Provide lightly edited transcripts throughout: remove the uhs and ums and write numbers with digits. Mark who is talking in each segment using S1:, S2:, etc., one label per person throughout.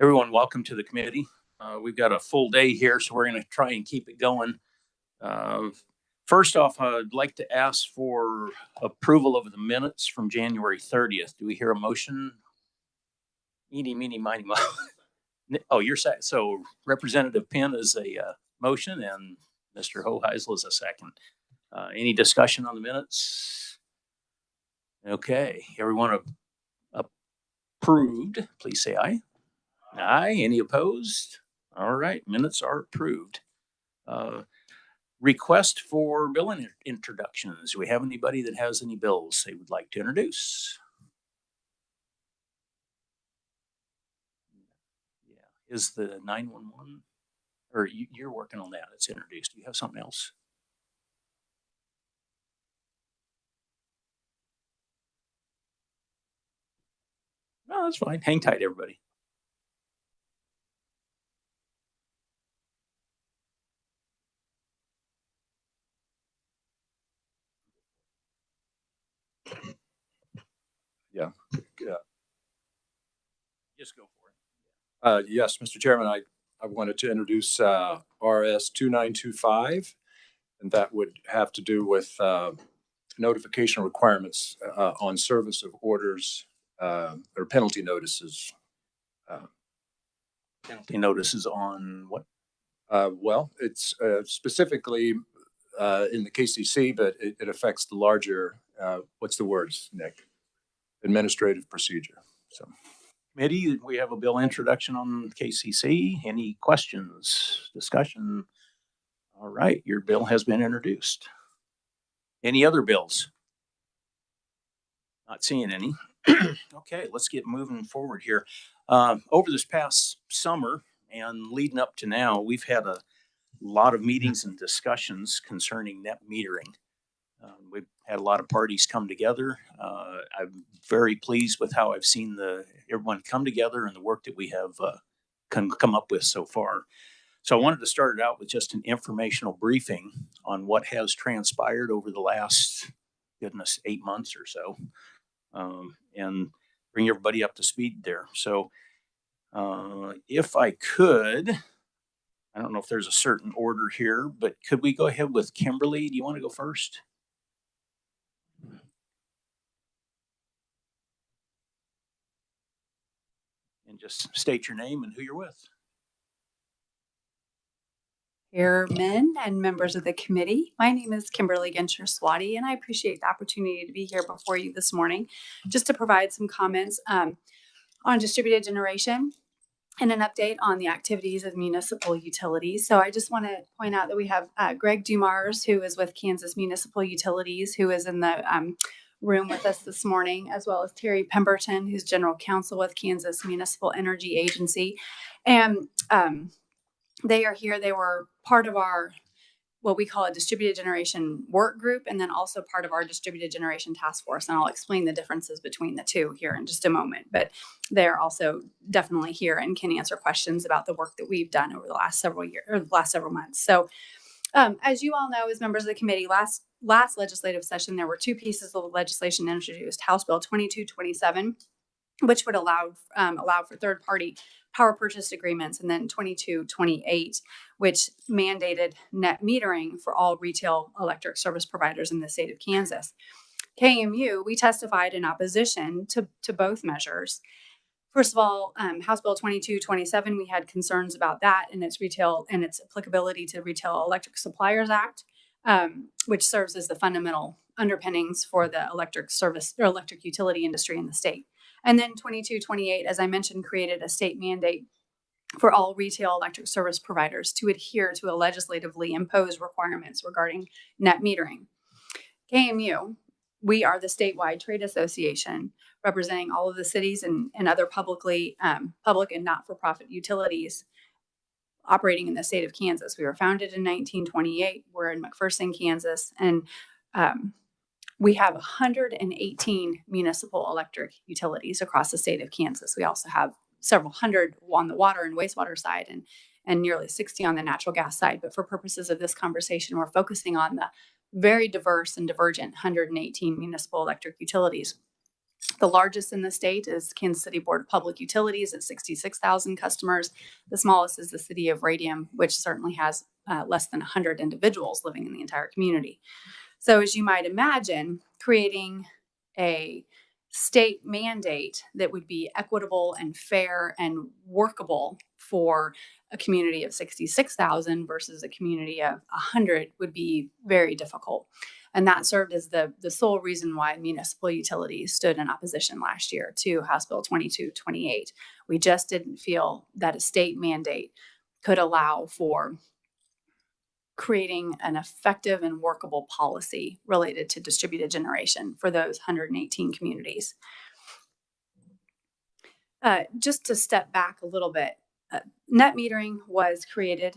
S1: Everyone, welcome to the committee. We've got a full day here, so we're going to try and keep it going. First off, I'd like to ask for approval of the minutes from January 30th. Do we hear a motion? Eeny, meeny, miny, mo. Oh, you're second. So Representative Penn is a motion and Mr. Hoheisel is a second. Any discussion on the minutes? Okay, everyone approved, please say aye. Aye. Any opposed? All right, minutes are approved. Request for bill introductions. Do we have anybody that has any bills they would like to introduce? Yeah, is the 911, or you're working on that, it's introduced. Do you have something else? No, that's fine. Hang tight, everybody.
S2: Yeah.
S1: Just go for it.
S2: Yes, Mr. Chairman, I wanted to introduce RS 2925, and that would have to do with notification requirements on service of orders or penalty notices.
S1: Penalty notices on what?
S2: Well, it's specifically in the KCC, but it affects the larger, what's the words, Nick? Administrative procedure. So.
S1: Committee, we have a bill introduction on KCC. Any questions, discussion? All right, your bill has been introduced. Any other bills? Not seeing any. Okay, let's get moving forward here. Over this past summer and leading up to now, we've had a lot of meetings and discussions concerning net metering. We've had a lot of parties come together. I'm very pleased with how I've seen everyone come together and the work that we have come up with so far. So I wanted to start it out with just an informational briefing on what has transpired over the last, 8 months or so, and bring everybody up to speed there. So if I could, I don't know if there's a certain order here, but could we go ahead with Kimberly? Do you want to go first? And just state your name and who you're with.
S3: Chairmen and members of the committee, my name is Kimberly Genscher-Swati, and I appreciate the opportunity to be here before you this morning just to provide some comments on distributed generation and an update on the activities of municipal utilities. So I just want to point out that we have Greg Dumars, who is with Kansas Municipal Utilities, who is in the room with us this morning, as well as Terry Pemberton, who's general counsel with Kansas Municipal Energy Agency. And they are here. They were part of our, what we call a distributed generation work group, and then also part of our distributed generation task force. And I'll explain the differences between the two here in just a moment. But they're also definitely here and can answer questions about the work that we've done over the last several years or the last several months. So as you all know, as members of the committee, last legislative session, there were two pieces of legislation introduced: House Bill 2227, which would allow for third-party power purchase agreements, and then 2228, which mandated net metering for all retail electric service providers in the state of Kansas. KMU, we testified in opposition to both measures. First of all, House Bill 2227, we had concerns about that and its retail and its applicability to Retail Electric Suppliers Act, which serves as the fundamental underpinnings for the electric service or electric utility industry in the state. And then 2228, as I mentioned, created a state mandate for all retail electric service providers to adhere to a legislatively imposed requirements regarding net metering. KMU, we are the statewide trade association representing all of the cities and other public and not-for-profit utilities operating in the state of Kansas. We were founded in 1928. We're in McPherson, Kansas, and we have 118 municipal electric utilities across the state of Kansas. We also have several hundred on the water and wastewater side and nearly 60 on the natural gas side. But for purposes of this conversation, we're focusing on the very diverse and divergent 118 municipal electric utilities. The largest in the state is Kansas City Board of Public Utilities at 66,000 customers. The smallest is the city of Radium, which certainly has less than 100 individuals living in the entire community. So as you might imagine, creating a state mandate that would be equitable and fair and workable for a community of 66,000 versus a community of 100 would be very difficult. And that served as the sole reason why municipal utilities stood in opposition last year to House Bill 2228. We just didn't feel that a state mandate could allow for creating an effective and workable policy related to distributed generation for those 118 communities. Just to step back a little bit, net metering was created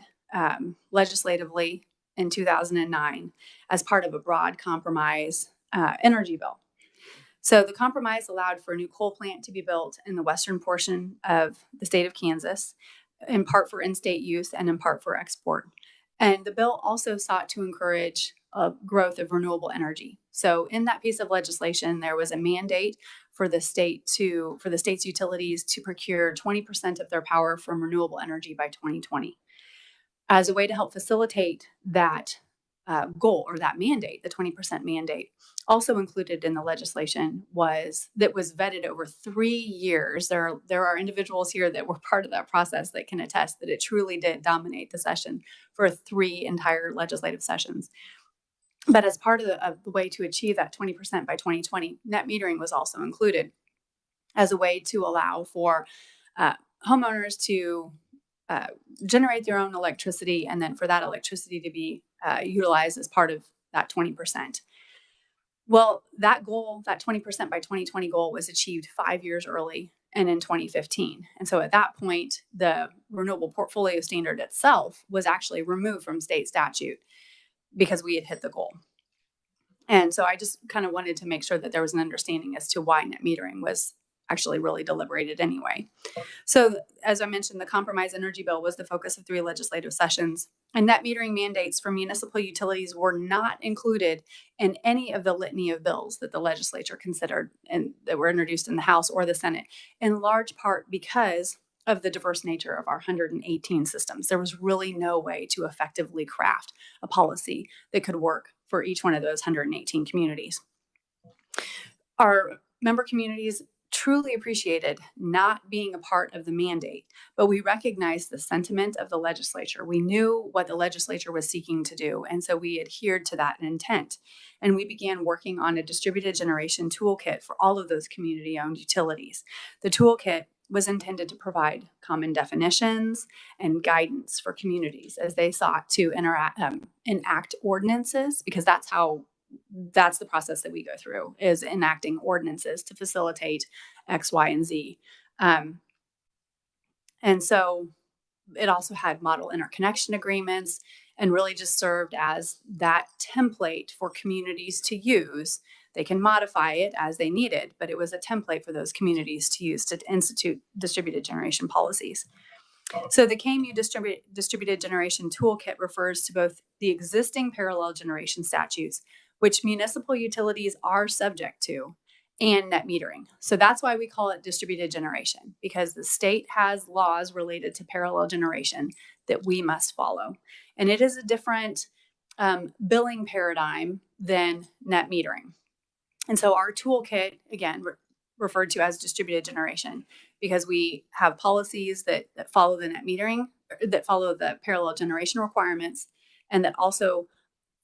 S3: legislatively in 2009 as part of a broad compromise energy bill. So the compromise allowed for a new coal plant to be built in the western portion of the state of Kansas, in part for in-state use and in part for export. And the bill also sought to encourage growth of renewable energy. So in that piece of legislation, there was a mandate for the state's utilities to procure 20% of their power from renewable energy by 2020. As a way to help facilitate that goal or that mandate, the 20% mandate, also included in the legislation was vetted over 3 years. There are individuals here that were part of that process that can attest that it truly did dominate the session for 3 entire legislative sessions. But as part of the way to achieve that 20% by 2020, net metering was also included as a way to allow for homeowners to generate their own electricity, and then for that electricity to be utilized as part of that 20%. Well, that goal, that 20% by 2020 goal, was achieved 5 years early and in 2015. And so at that point, the renewable portfolio standard itself was actually removed from state statute because we had hit the goal. And so I just kind of wanted to make sure that there was an understanding as to why net metering was actually really deliberated anyway. So as I mentioned, the compromise energy bill was the focus of 3 legislative sessions, and net metering mandates for municipal utilities were not included in any of the litany of bills that the legislature considered and that were introduced in the House or the Senate, in large part because of the diverse nature of our 118 systems. There was really no way to effectively craft a policy that could work for each one of those 118 communities. Our member communities truly appreciated not being a part of the mandate, but we recognized the sentiment of the legislature. We knew what the legislature was seeking to do, and so we adhered to that intent. And we began working on a distributed generation toolkit for all of those community-owned utilities. The toolkit was intended to provide common definitions and guidance for communities as they sought to enact ordinances, because that's the process that we go through, is enacting ordinances to facilitate X, Y, and Z. And so it also had model interconnection agreements and really just served as that template for communities to use. They can modify it as they need it, but it was a template for those communities to use to institute distributed generation policies. So the KMU Distributed Generation Toolkit refers to both the existing parallel generation statutes, which municipal utilities are subject to, and net metering. So that's why we call it distributed generation, because the state has laws related to parallel generation that we must follow. And it is a different billing paradigm than net metering. And so our toolkit, again, referred to as distributed generation, because we have policies that follow the net metering, that follow the parallel generation requirements, and that also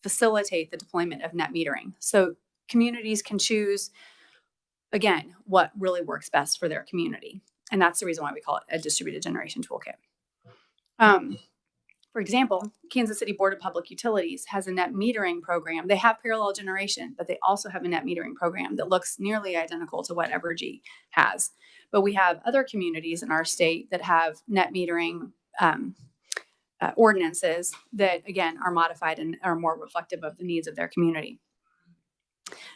S3: facilitate the deployment of net metering. So communities can choose, again, what really works best for their community. And that's the reason why we call it a distributed generation toolkit. For example, Kansas City Board of Public Utilities has a net metering program. They have parallel generation, but they also have a net metering program that looks nearly identical to what Evergy has. But we have other communities in our state that have net metering ordinances that, again, are modified and are more reflective of the needs of their community.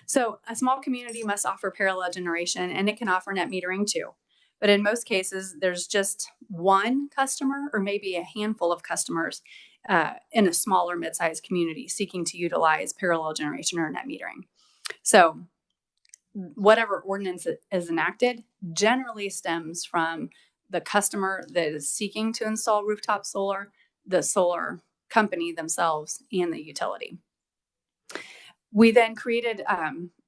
S3: So a small community must offer parallel generation, and it can offer net metering too. But in most cases, there's just one customer or maybe a handful of customers in a smaller mid-sized community seeking to utilize parallel generation or net metering. So whatever ordinance is enacted generally stems from the customer that is seeking to install rooftop solar, the solar company themselves, and the utility. We then created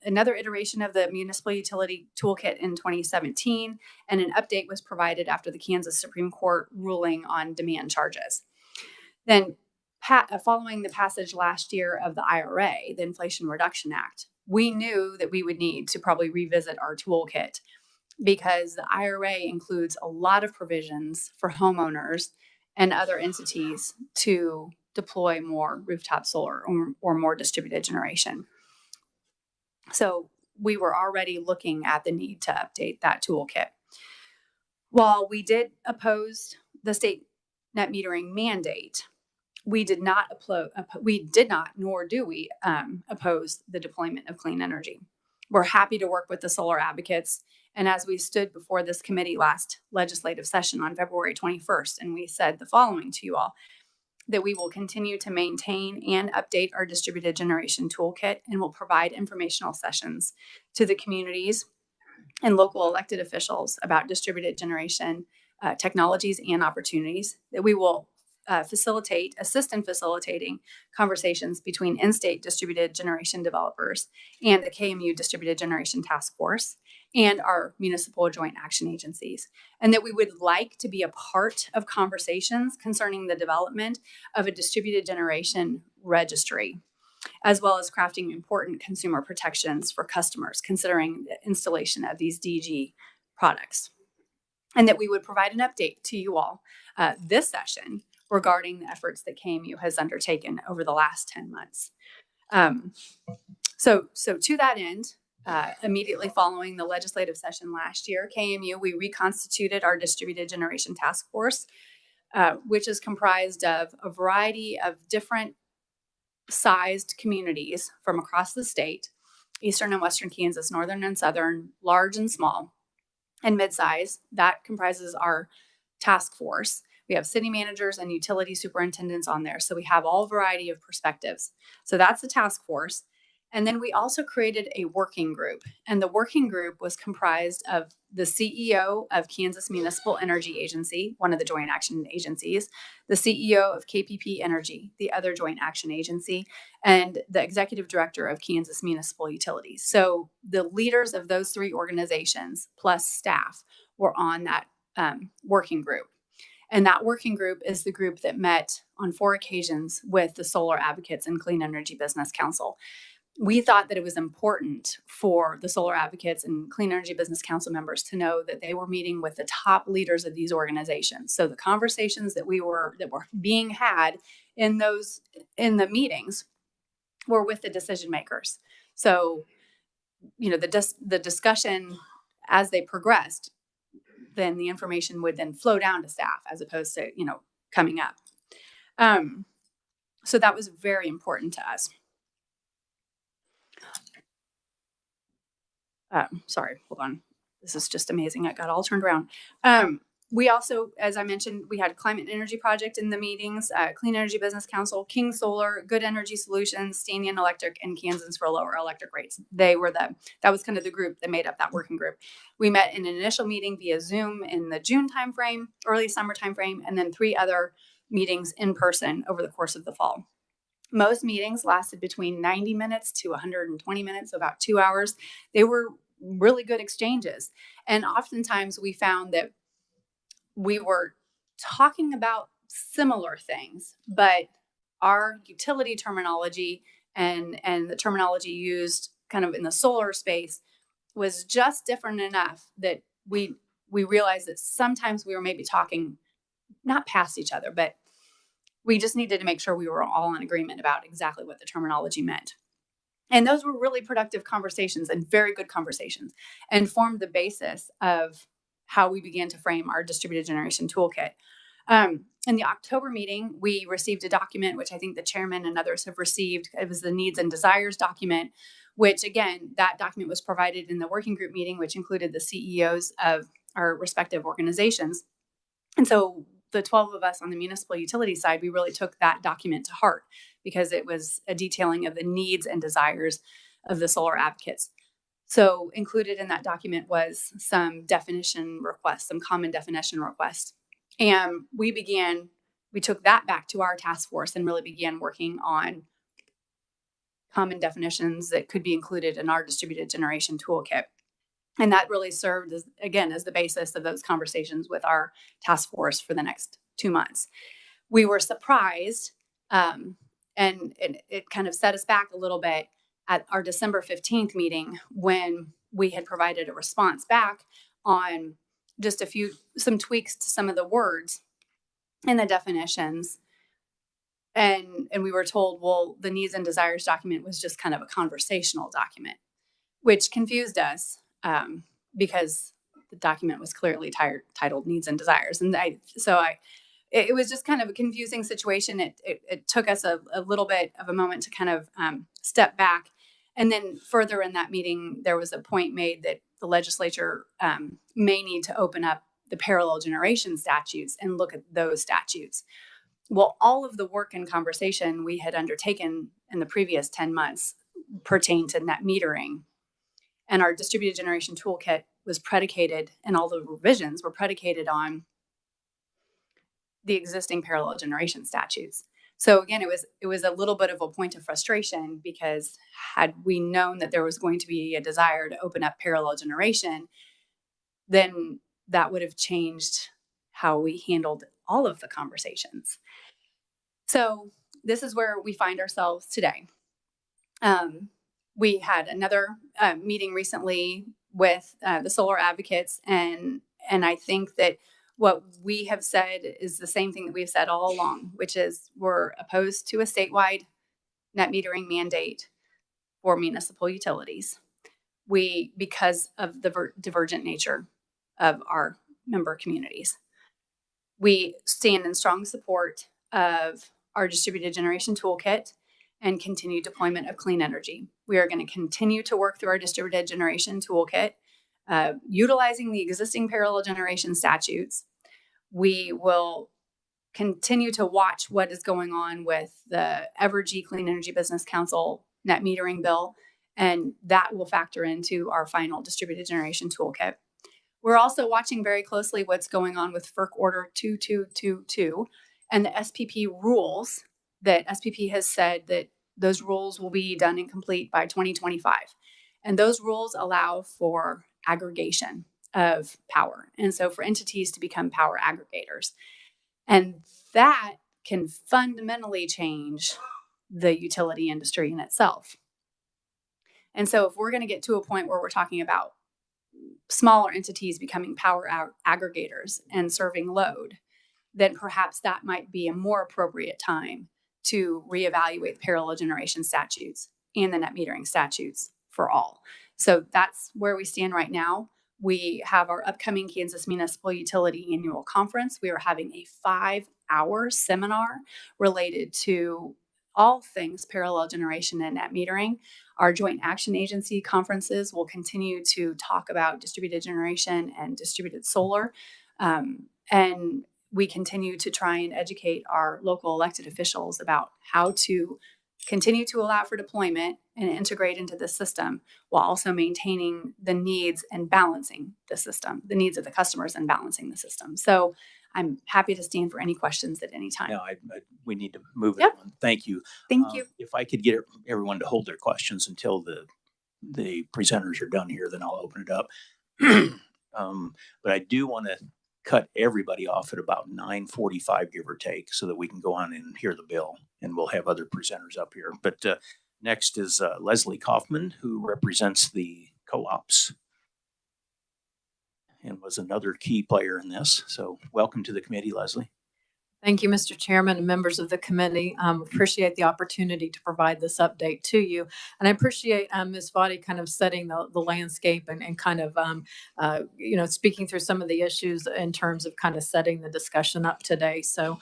S3: another iteration of the municipal utility toolkit in 2017, and an update was provided after the Kansas Supreme Court ruling on demand charges. Then, following the passage last year of the IRA, the Inflation Reduction Act, we knew that we would need to probably revisit our toolkit because the IRA includes a lot of provisions for homeowners and other entities to deploy more rooftop solar or more distributed generation. So we were already looking at the need to update that toolkit. While we did oppose the state net metering mandate, we did not, nor do we oppose the deployment of clean energy. We're happy to work with the solar advocates. And as we stood before this committee last legislative session on February 21st, and we said the following to you all, that we will continue to maintain and update our distributed generation toolkit and will provide informational sessions to the communities and local elected officials about distributed generation technologies and opportunities, that we will assist in facilitating conversations between in-state distributed generation developers and the KMU Distributed Generation Task Force and our municipal joint action agencies, and that we would like to be a part of conversations concerning the development of a distributed generation registry, as well as crafting important consumer protections for customers considering the installation of these DG products, and that we would provide an update to you all this session regarding the efforts that KMU has undertaken over the last 10 months. So to that end, immediately following the legislative session last year, KMU, we reconstituted our distributed generation task force, which is comprised of a variety of different sized communities from across the state, eastern and western Kansas, northern and southern, large and small, and mid-size. That comprises our task force. We have city managers and utility superintendents on there. So we have all variety of perspectives. So that's the task force. And then we also created a working group. And the working group was comprised of the CEO of Kansas Municipal Energy Agency, one of the joint action agencies, the CEO of KPP Energy, the other joint action agency, and the executive director of Kansas Municipal Utilities. So the leaders of those three organizations plus staff were on that working group. And that working group is the group that met on 4 occasions with the solar advocates and Clean Energy Business Council. We thought that it was important for the solar advocates and Clean Energy Business Council members to know that they were meeting with the top leaders of these organizations. So the conversations that were being had in the meetings were with the decision makers. So, the discussion as they progressed, then the information would then flow down to staff as opposed to, coming up. So that was very important to us. Sorry, hold on. This is just amazing. I got all turned around. We also, as I mentioned, we had Climate and Energy Project in the meetings, Clean Energy Business Council, King Solar, Good Energy Solutions, Stanion Electric, and Kansans for Lower Electric Rates. That was kind of the group that made up that working group. We met in an initial meeting via Zoom in the June timeframe, early summer timeframe, and then 3 other meetings in person over the course of the fall. Most meetings lasted between 90 minutes to 120 minutes, so about 2 hours. They were really good exchanges. And oftentimes we found that we were talking about similar things, but our utility terminology and the terminology used kind of in the solar space was just different enough that we realized that sometimes we were maybe talking not past each other, but we just needed to make sure we were all in agreement about exactly what the terminology meant. And those were really productive conversations and very good conversations, and formed the basis of how we began to frame our distributed generation toolkit. In the October meeting, we received a document, which I think the chairman and others have received. It was the needs and desires document, which again, that document was provided in the working group meeting, which included the CEOs of our respective organizations. And so the 12 of us on the municipal utility side, we really took that document to heart because it was a detailing of the needs and desires of the solar advocates. So included in that document was some definition requests, some common definition requests. And we took that back to our task force and really began working on common definitions that could be included in our distributed generation toolkit. And that really served as the basis of those conversations with our task force for the next 2 months. We were surprised, and it kind of set us back a little bit at our December 15th meeting when we had provided a response back on just some tweaks to some of the words and the definitions. And we were told, well, the needs and desires document was just kind of a conversational document, which confused us because the document was clearly titled needs and desires. And it was just kind of a confusing situation. It took us a little bit of a moment to kind of step back. And then further in that meeting, there was a point made that the legislature may need to open up the parallel generation statutes and look at those statutes. Well, all of the work and conversation we had undertaken in the previous 10 months pertained to net metering. And our distributed generation toolkit was predicated, and all the revisions were predicated on the existing parallel generation statutes. So again, it was a little bit of a point of frustration, because had we known that there was going to be a desire to open up parallel generation, then that would have changed how we handled all of the conversations. So this is where we find ourselves today. We had another meeting recently with the solar advocates, and I think that what we have said is the same thing that we've said all along, which is we're opposed to a statewide net metering mandate for municipal utilities. Because of the divergent nature of our member communities. We stand in strong support of our distributed generation toolkit and continued deployment of clean energy. We are going to continue to work through our distributed generation toolkit, utilizing the existing parallel generation statutes. We will continue to watch what is going on with the Evergy Clean Energy Business Council net metering bill, and that will factor into our final distributed generation toolkit. We're also watching very closely what's going on with FERC Order 2222 and the SPP rules. That SPP has said that those rules will be done and complete by 2025. And those rules allow for aggregation of power. And so for entities to become power aggregators. And that can fundamentally change the utility industry in itself. And so if we're going to get to a point where we're talking about smaller entities becoming power aggregators and serving load, then perhaps that might be a more appropriate time to reevaluate parallel generation statutes and the net metering statutes for all. So that's where we stand right now. We have our upcoming Kansas Municipal Utility Annual Conference. We are having a 5-hour seminar related to all things parallel generation and net metering. Our Joint Action Agency conferences will continue to talk about distributed generation and distributed solar. And we continue to try and educate our local elected officials about how to continue to allow for deployment and integrate into the system while also maintaining the needs and balancing the system, the needs of the customers and balancing the system. So I'm happy to stand for any questions at any time.
S1: No, we need to move it
S3: Yep.
S1: on. Thank you.
S3: Thank you.
S1: If I could get everyone to hold their questions until the presenters are done here, then I'll open it up. But I do want to cut everybody off at about 9:45, give or take, so that we can go on and hear the bill, and we'll have other presenters up here. But next is Leslie Kaufman, who represents the co-ops and was another key player in this. So welcome to the committee, Leslie.
S4: Thank you, Mr. Chairman and members of the committee. Appreciate the opportunity to provide this update to you. And I appreciate Ms. Vadi kind of setting the landscape and kind of, speaking through some of the issues in terms of kind of setting the discussion up today. So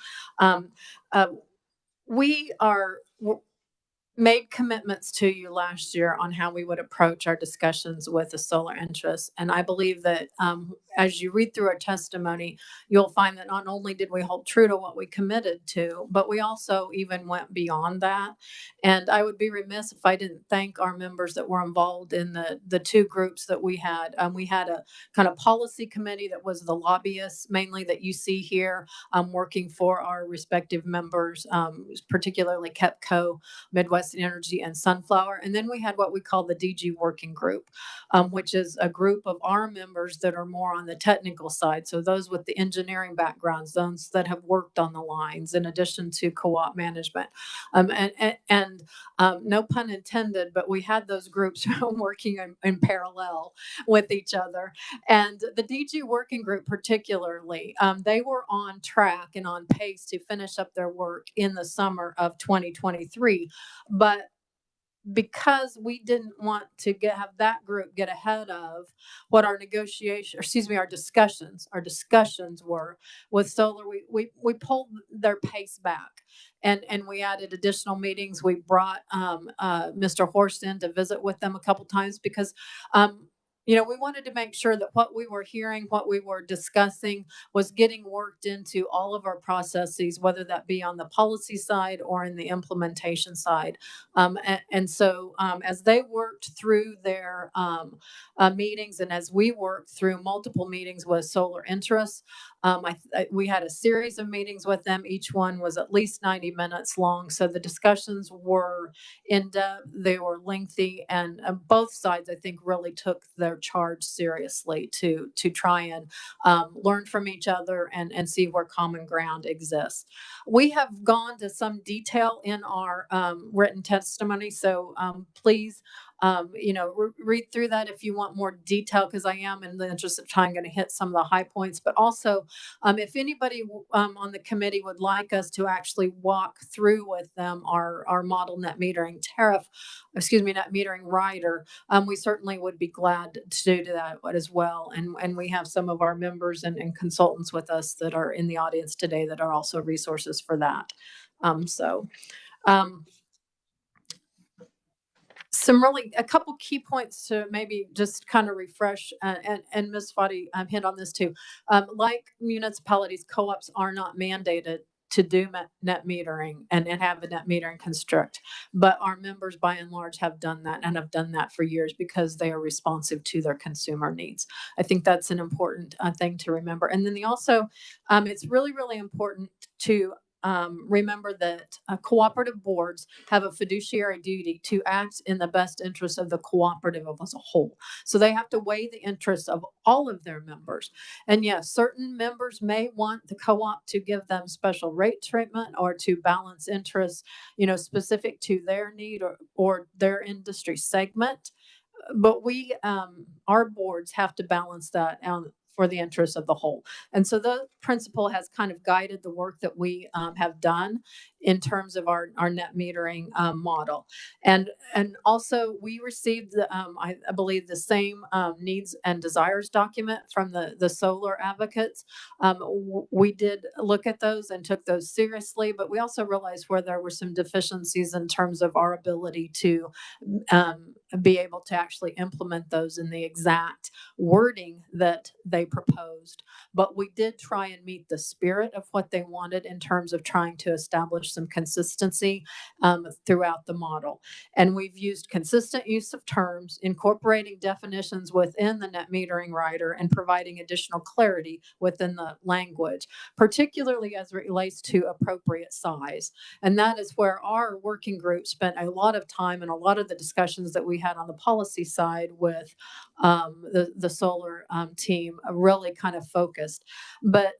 S4: we made commitments to you last year on how we would approach our discussions with the solar interests. And I believe that as you read through our testimony, you'll find that not only did we hold true to what we committed to, but we also even went beyond that. And I would be remiss if I didn't thank our members that were involved in the two groups that we had. We had a kind of policy committee that was the lobbyists mainly that you see here, working for our respective members, particularly KEPCO, Midwest Energy, and Sunflower. And then we had what we call the DG Working Group, which is a group of our members that are more on the technical side. So those with the engineering backgrounds, those that have worked on the lines, in addition to co-op management. And no pun intended, but we had those groups working in parallel with each other. And the DG Working Group particularly, they were on track and on pace to finish up their work in the summer of 2023. But because we didn't want to have that group get ahead of what our discussions were with solar, we pulled their pace back, and we added additional meetings. We brought Mr. Horst in to visit with them a couple times because we wanted to make sure that what we were hearing, what we were discussing, was getting worked into all of our processes, whether that be on the policy side or in the implementation side. So as they worked through their meetings, and as we worked through multiple meetings with solar interests, we had a series of meetings with them. Each one was at least 90 minutes long. So the discussions were in depth, they were lengthy, and both sides, I think, really took their charge seriously to try and learn from each other and see where common ground exists. We have gone to some detail in our written testimony, so please read through that if you want more detail, because I am, in the interest of time, going to hit some of the high points. But also, if anybody on the committee would like us to actually walk through with them our model net metering rider, we certainly would be glad to do that as well. And we have some of our members and consultants with us that are in the audience today that are also resources for that. A couple key points to maybe just kind of refresh, and Ms. Foddy hit on this too. Like municipalities, co-ops are not mandated to do net metering and have a net metering construct, but our members by and large have done that and have done that for years because they are responsive to their consumer needs. I think that's an important thing to remember. And then it's really, really important to remember that cooperative boards have a fiduciary duty to act in the best interest of the cooperative as a whole. So they have to weigh the interests of all of their members. And yes, certain members may want the co-op to give them special rate treatment or to balance interests, specific to their need or their industry segment. But our boards have to balance that for the interests of the whole. And so the principle has kind of guided the work that we have done in terms of our net metering model. And also we received, I believe, the same needs and desires document from the solar advocates. We did look at those and took those seriously, but we also realized where there were some deficiencies in terms of our ability to be able to actually implement those in the exact wording that they proposed. But we did try and meet the spirit of what they wanted in terms of trying to establish some consistency throughout the model. And we've used consistent use of terms, incorporating definitions within the net metering rider, and providing additional clarity within the language, particularly as it relates to appropriate size. And that is where our working group spent a lot of time, and a lot of the discussions that we had on the policy side with the solar team really kind of focused. But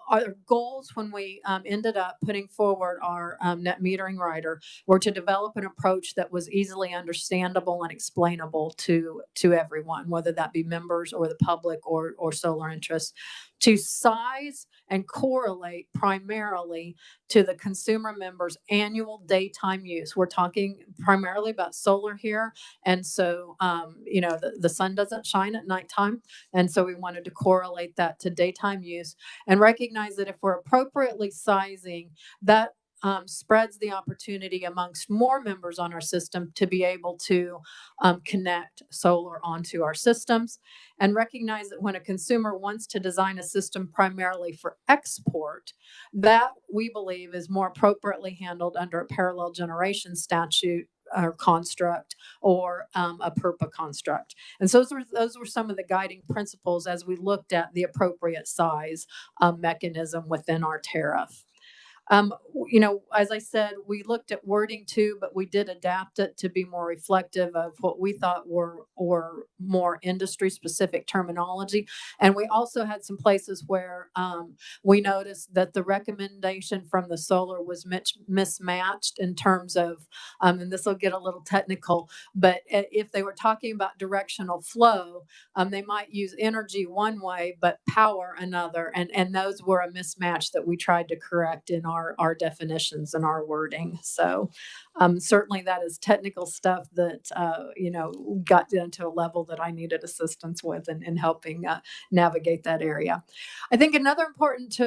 S4: our goals when we ended up putting forward our net metering rider were to develop an approach that was easily understandable and explainable to everyone, whether that be members or the public or solar interests, to size and correlate primarily to the consumer members' annual daytime use. We're talking primarily about solar here. And so, the sun doesn't shine at nighttime. And so we wanted to correlate that to daytime use and recognize that if we're appropriately sizing that spreads the opportunity amongst more members on our system to be able to connect solar onto our systems, and recognize that when a consumer wants to design a system primarily for export, that we believe is more appropriately handled under a parallel generation statute or construct, or a PURPA construct. And so those were some of the guiding principles as we looked at the appropriate size mechanism within our tariff. As I said, we looked at wording too, but we did adapt it to be more reflective of what we thought were more industry specific terminology. And we also had some places where we noticed that the recommendation from the solar was mismatched in terms of, and this will get a little technical, but if they were talking about directional flow, they might use energy one way, but power another. And those were a mismatch that we tried to correct in our definitions and our wording. So certainly that is technical stuff that, got down to a level that I needed assistance with in helping navigate that area. I think another important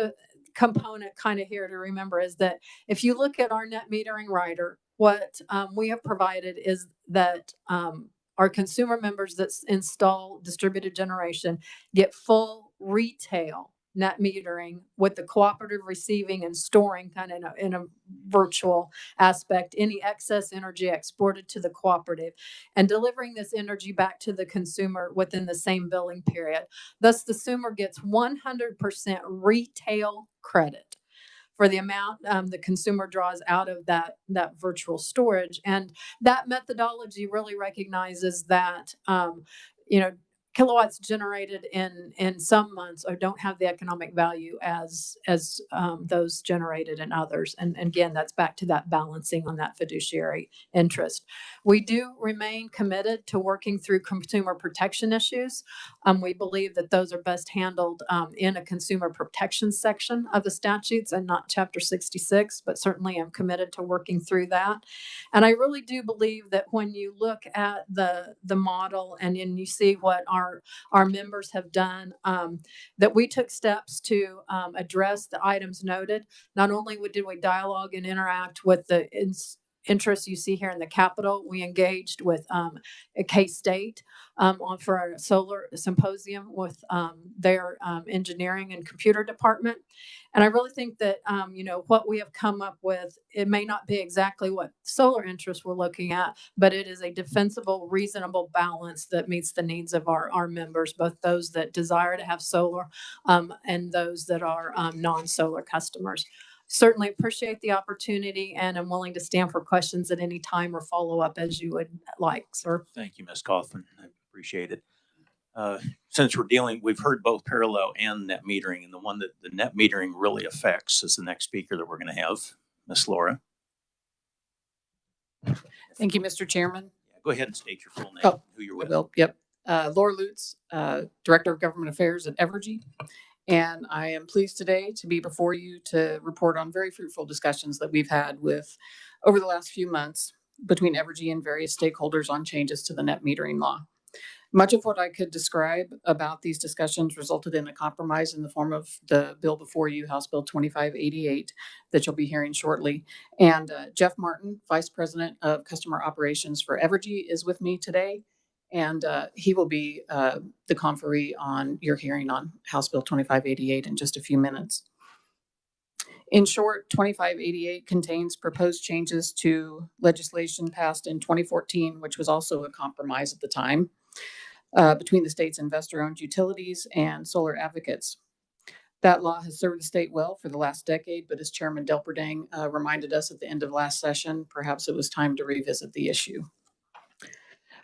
S4: component kind of here to remember is that if you look at our net metering rider, what we have provided is that our consumer members that install distributed generation get full retail net metering with the cooperative receiving and storing kind of in a virtual aspect, any excess energy exported to the cooperative and delivering this energy back to the consumer within the same billing period. Thus, the consumer gets 100% retail credit for the amount the consumer draws out of that virtual storage. And that methodology really recognizes that, kilowatts generated in some months or don't have the economic value as those generated in others. And again, that's back to that balancing on that fiduciary interest. We do remain committed to working through consumer protection issues. We believe that those are best handled in a consumer protection section of the statutes and not Chapter 66, but certainly I'm committed to working through that. And I really do believe that when you look at the model and you see what our members have done, that we took steps to address the items noted. Not only did we dialogue and interact with the interests you see here in the Capitol, we engaged with a K-State for a solar symposium with their engineering and computer department. And I really think that, what we have come up with, it may not be exactly what solar interests we're looking at, but it is a defensible, reasonable balance that meets the needs of our members, both those that desire to have solar and those that are non-solar customers. Certainly appreciate the opportunity, and I'm willing to stand for questions at any time or follow up as you would like, sir.
S1: Thank you, Ms. Kaufman. I appreciate it. Since we've heard both parallel and net metering, and the one that the net metering really affects is the next speaker that we're going to have, Ms. Laura.
S5: Thank you, Mr. Chairman.
S1: Yeah, go ahead and state your full name, who you're with.
S5: Well, yep. Laura Lutz, Director of Government Affairs at Evergy. And I am pleased today to be before you to report on very fruitful discussions that we've had over the last few months between Evergy and various stakeholders on changes to the net metering law. Much of what I could describe about these discussions resulted in a compromise in the form of the bill before you, House Bill 2588, that you'll be hearing shortly. And Jeff Martin, Vice President of Customer Operations for Evergy, is with me today. And he will be the conferee on your hearing on House Bill 2588 in just a few minutes. In short, 2588 contains proposed changes to legislation passed in 2014, which was also a compromise at the time, between the state's investor-owned utilities and solar advocates. That law has served the state well for the last decade, but as Chairman Delperdang reminded us at the end of last session, perhaps it was time to revisit the issue.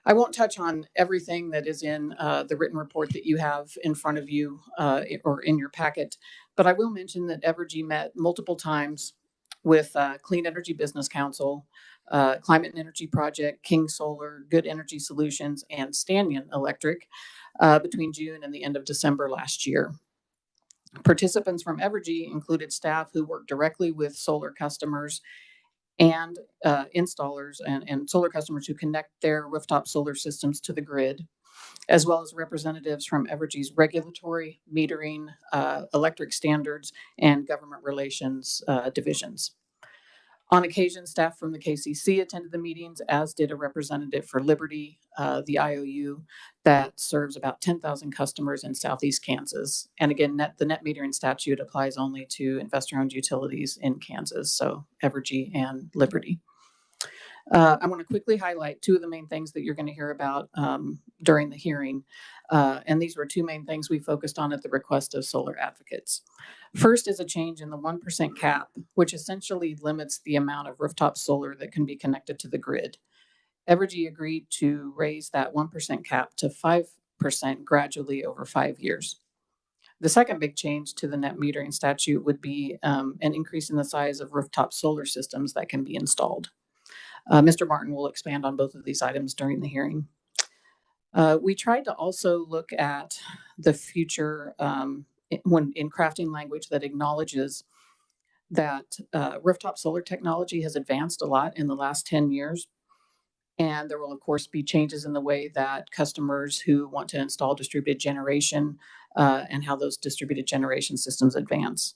S5: I won't touch on everything that is in the written report that you have in front of you or in your packet, but I will mention that Evergy met multiple times with Clean Energy Business Council, Climate and Energy Project, King Solar, Good Energy Solutions, and Stannion Electric between June and the end of December last year. Participants from Evergy included staff who work directly with solar customers and installers and solar customers who connect their rooftop solar systems to the grid, as well as representatives from Evergy's regulatory, metering, electric standards, and government relations divisions. On occasion, staff from the KCC attended the meetings, as did a representative for Liberty, the IOU that serves about 10,000 customers in Southeast Kansas. And again, the net metering statute applies only to investor-owned utilities in Kansas, so Evergy and Liberty. I want to quickly highlight two of the main things that you're going to hear about during the hearing. And these were two main things we focused on at the request of solar advocates. First is a change in the 1% cap, which essentially limits the amount of rooftop solar that can be connected to the grid. Evergy agreed to raise that 1% cap to 5% gradually over 5 years. The second big change to the net metering statute would be an increase in the size of rooftop solar systems that can be installed. Mr. Martin will expand on both of these items during the hearing. We tried to also look at the future when in crafting language that acknowledges that rooftop solar technology has advanced a lot in the last 10 years. And there will, of course, be changes in the way that customers who want to install distributed generation and how those distributed generation systems advance.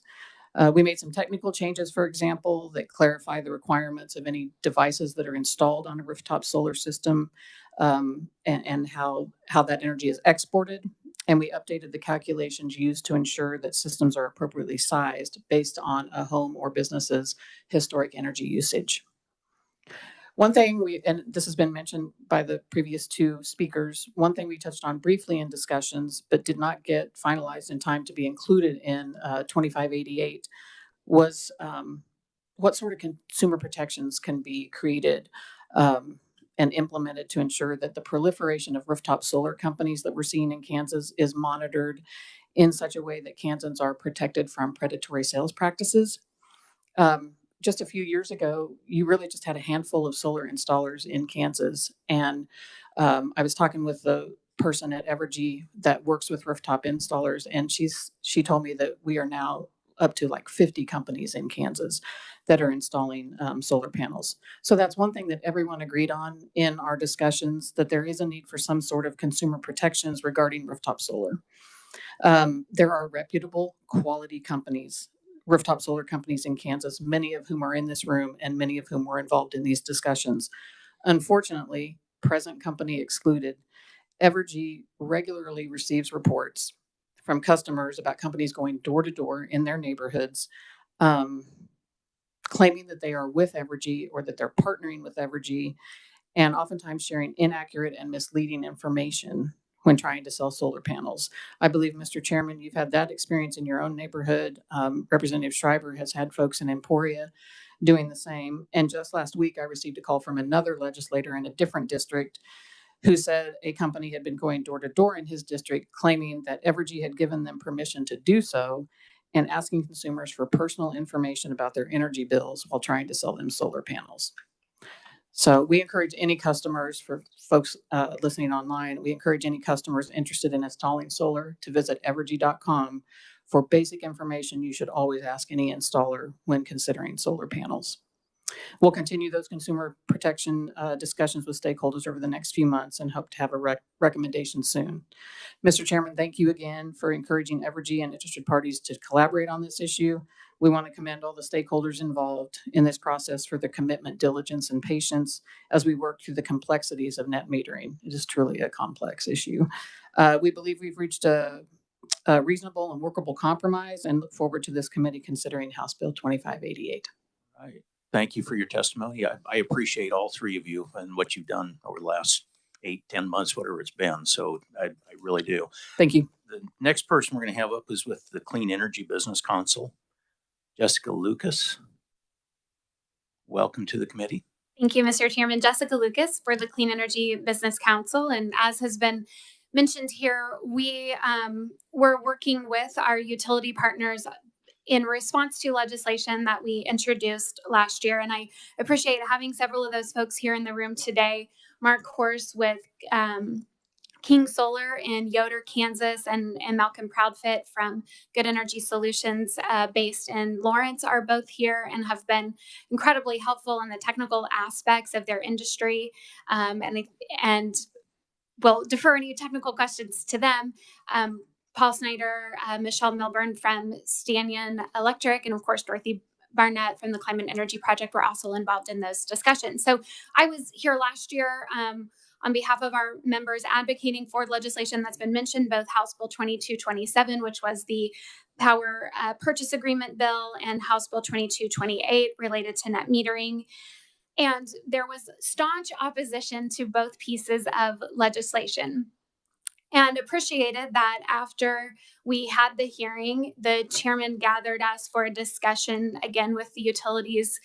S5: We made some technical changes, for example, that clarify the requirements of any devices that are installed on a rooftop solar system and how that energy is exported. And we updated the calculations used to ensure that systems are appropriately sized based on a home or business's historic energy usage. One thing and this has been mentioned by the previous two speakers, one thing we touched on briefly in discussions, but did not get finalized in time to be included in 2588 was what sort of consumer protections can be created and implemented to ensure that the proliferation of rooftop solar companies that we're seeing in Kansas is monitored in such a way that Kansans are protected from predatory sales practices. Just a few years ago, you really just had a handful of solar installers in Kansas. And I was talking with the person at Evergy that works with rooftop installers, and she told me that we are now up to like 50 companies in Kansas that are installing solar panels. So that's one thing that everyone agreed on in our discussions, that there is a need for some sort of consumer protections regarding rooftop solar. There are reputable quality companies, rooftop solar companies in Kansas, many of whom are in this room and many of whom were involved in these discussions. Unfortunately, present company excluded, Evergy regularly receives reports from customers about companies going door to door in their neighborhoods, claiming that they are with Evergy or that they're partnering with Evergy, and oftentimes sharing inaccurate and misleading information when trying to sell solar panels. I believe, Mr. Chairman, you've had that experience in your own neighborhood. Representative Schreiber has had folks in Emporia doing the same. And just last week, I received a call from another legislator in a different district who said a company had been going door to door in his district, claiming that Evergy had given them permission to do so and asking consumers for personal information about their energy bills while trying to sell them solar panels. So we encourage any customers, for folks listening online, we encourage any customers interested in installing solar to visit evergy.com for basic information you should always ask any installer when considering solar panels. We'll continue those consumer protection discussions with stakeholders over the next few months and hope to have a recommendation soon. Mr. Chairman, thank you again for encouraging Evergy and interested parties to collaborate on this issue. We want to commend all the stakeholders involved in this process for their commitment, diligence, and patience as we work through the complexities of net metering. It is truly a complex issue. We believe we've reached a reasonable and workable compromise and look forward to this committee considering House Bill 2588.
S1: Right. Thank you for your testimony. I appreciate all three of you and what you've done over the last 8-10 months, whatever it's been. So I really do.
S5: Thank you.
S1: The next person we're going to have up is with the Clean Energy Business Council, Jessica Lucas. Welcome to the committee.
S6: Thank you, Mr. Chairman. Jessica Lucas for the Clean Energy Business Council. And as has been mentioned here, we're working with our utility partners in response to legislation that we introduced last year. And I appreciate having several of those folks here in the room today. Mark Horse with King Solar in Yoder, Kansas, and Malcolm Proudfit from Good Energy Solutions based in Lawrence are both here and have been incredibly helpful in the technical aspects of their industry. And we'll defer any technical questions to them. Paul Snyder, Michelle Milburn from Stanyon Electric, and of course, Dorothy Barnett from the Climate Energy Project were also involved in those discussions. So I was here last year on behalf of our members advocating for legislation that's been mentioned, both House Bill 2227, which was the power purchase agreement bill, and House Bill 2228 related to net metering. And there was staunch opposition to both pieces of legislation. And appreciated that after we had the hearing, the chairman gathered us for a discussion again with the utilities,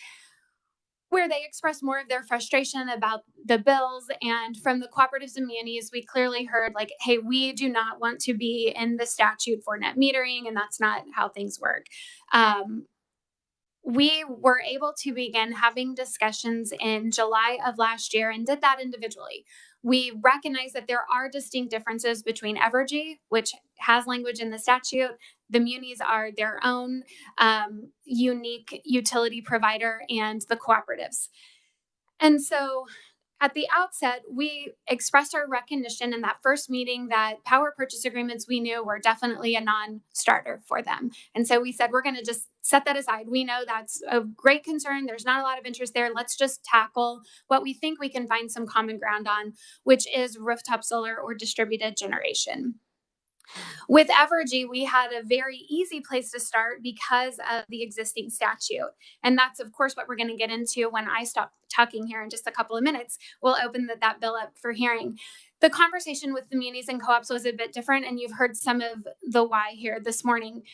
S6: where they expressed more of their frustration about the bills. And from the cooperatives and munis, we clearly heard like, hey, we do not want to be in the statute for net metering, and that's not how things work. We were able to begin having discussions in July of last year and did that individually. We recognize that there are distinct differences between Evergy, which has language in the statute. The munis are their own unique utility provider, and the cooperatives. And so at the outset, we expressed our recognition in that first meeting that power purchase agreements we knew were definitely a non-starter for them. And so we said, we're going to just set that aside. We know that's a great concern. There's not a lot of interest there. Let's just tackle what we think we can find some common ground on, which is rooftop solar or distributed generation. With Evergy, we had a very easy place to start because of the existing statute. And that's, of course, what we're going to get into when I stop talking here in just a couple of minutes. We'll open that bill up for hearing. The conversation with the munis and co-ops was a bit different, and you've heard some of the why here this morning.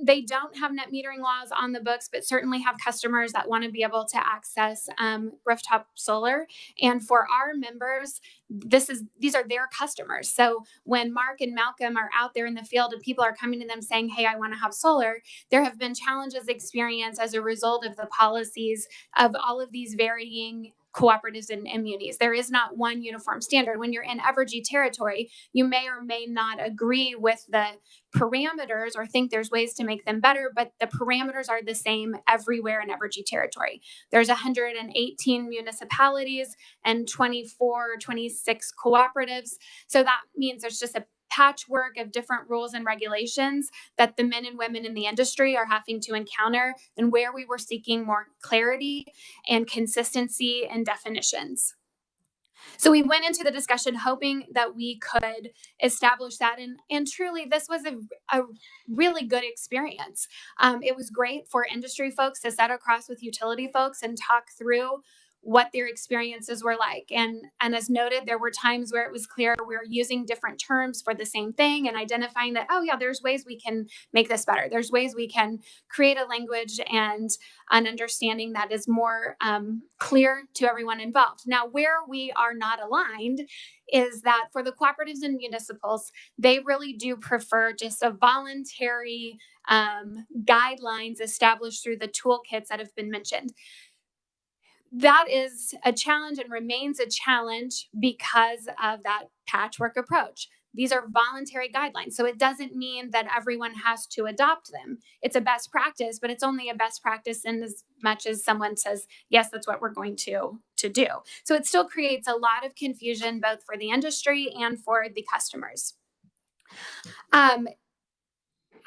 S6: They don't have net metering laws on the books, but certainly have customers that want to be able to access rooftop solar. And for our members, these are their customers. So when Mark and Malcolm are out there in the field and people are coming to them saying, hey, I want to have solar, there have been challenges experienced as a result of the policies of all of these varying cooperatives and munis. There is not one uniform standard. When you're in Evergy territory, you may or may not agree with the parameters or think there's ways to make them better, but the parameters are the same everywhere in Evergy territory. There's 118 municipalities and 24 or 26 cooperatives. So that means there's just a patchwork of different rules and regulations that the men and women in the industry are having to encounter, and where we were seeking more clarity and consistency in definitions. So we went into the discussion hoping that we could establish that. And truly, this was a really good experience. It was great for industry folks to sit across with utility folks and talk through what their experiences were like. And as noted, there were times where it was clear we were using different terms for the same thing and identifying that, oh yeah, there's ways we can make this better. There's ways we can create a language and an understanding that is more clear to everyone involved. Now, where we are not aligned is that for the cooperatives and municipals, they really do prefer just a voluntary guidelines established through the toolkits that have been mentioned. That is a challenge and remains a challenge because of that patchwork approach. These are voluntary guidelines. So it doesn't mean that everyone has to adopt them. It's a best practice, but it's only a best practice in as much as someone says, yes, that's what we're going to do. So it still creates a lot of confusion, both for the industry and for the customers.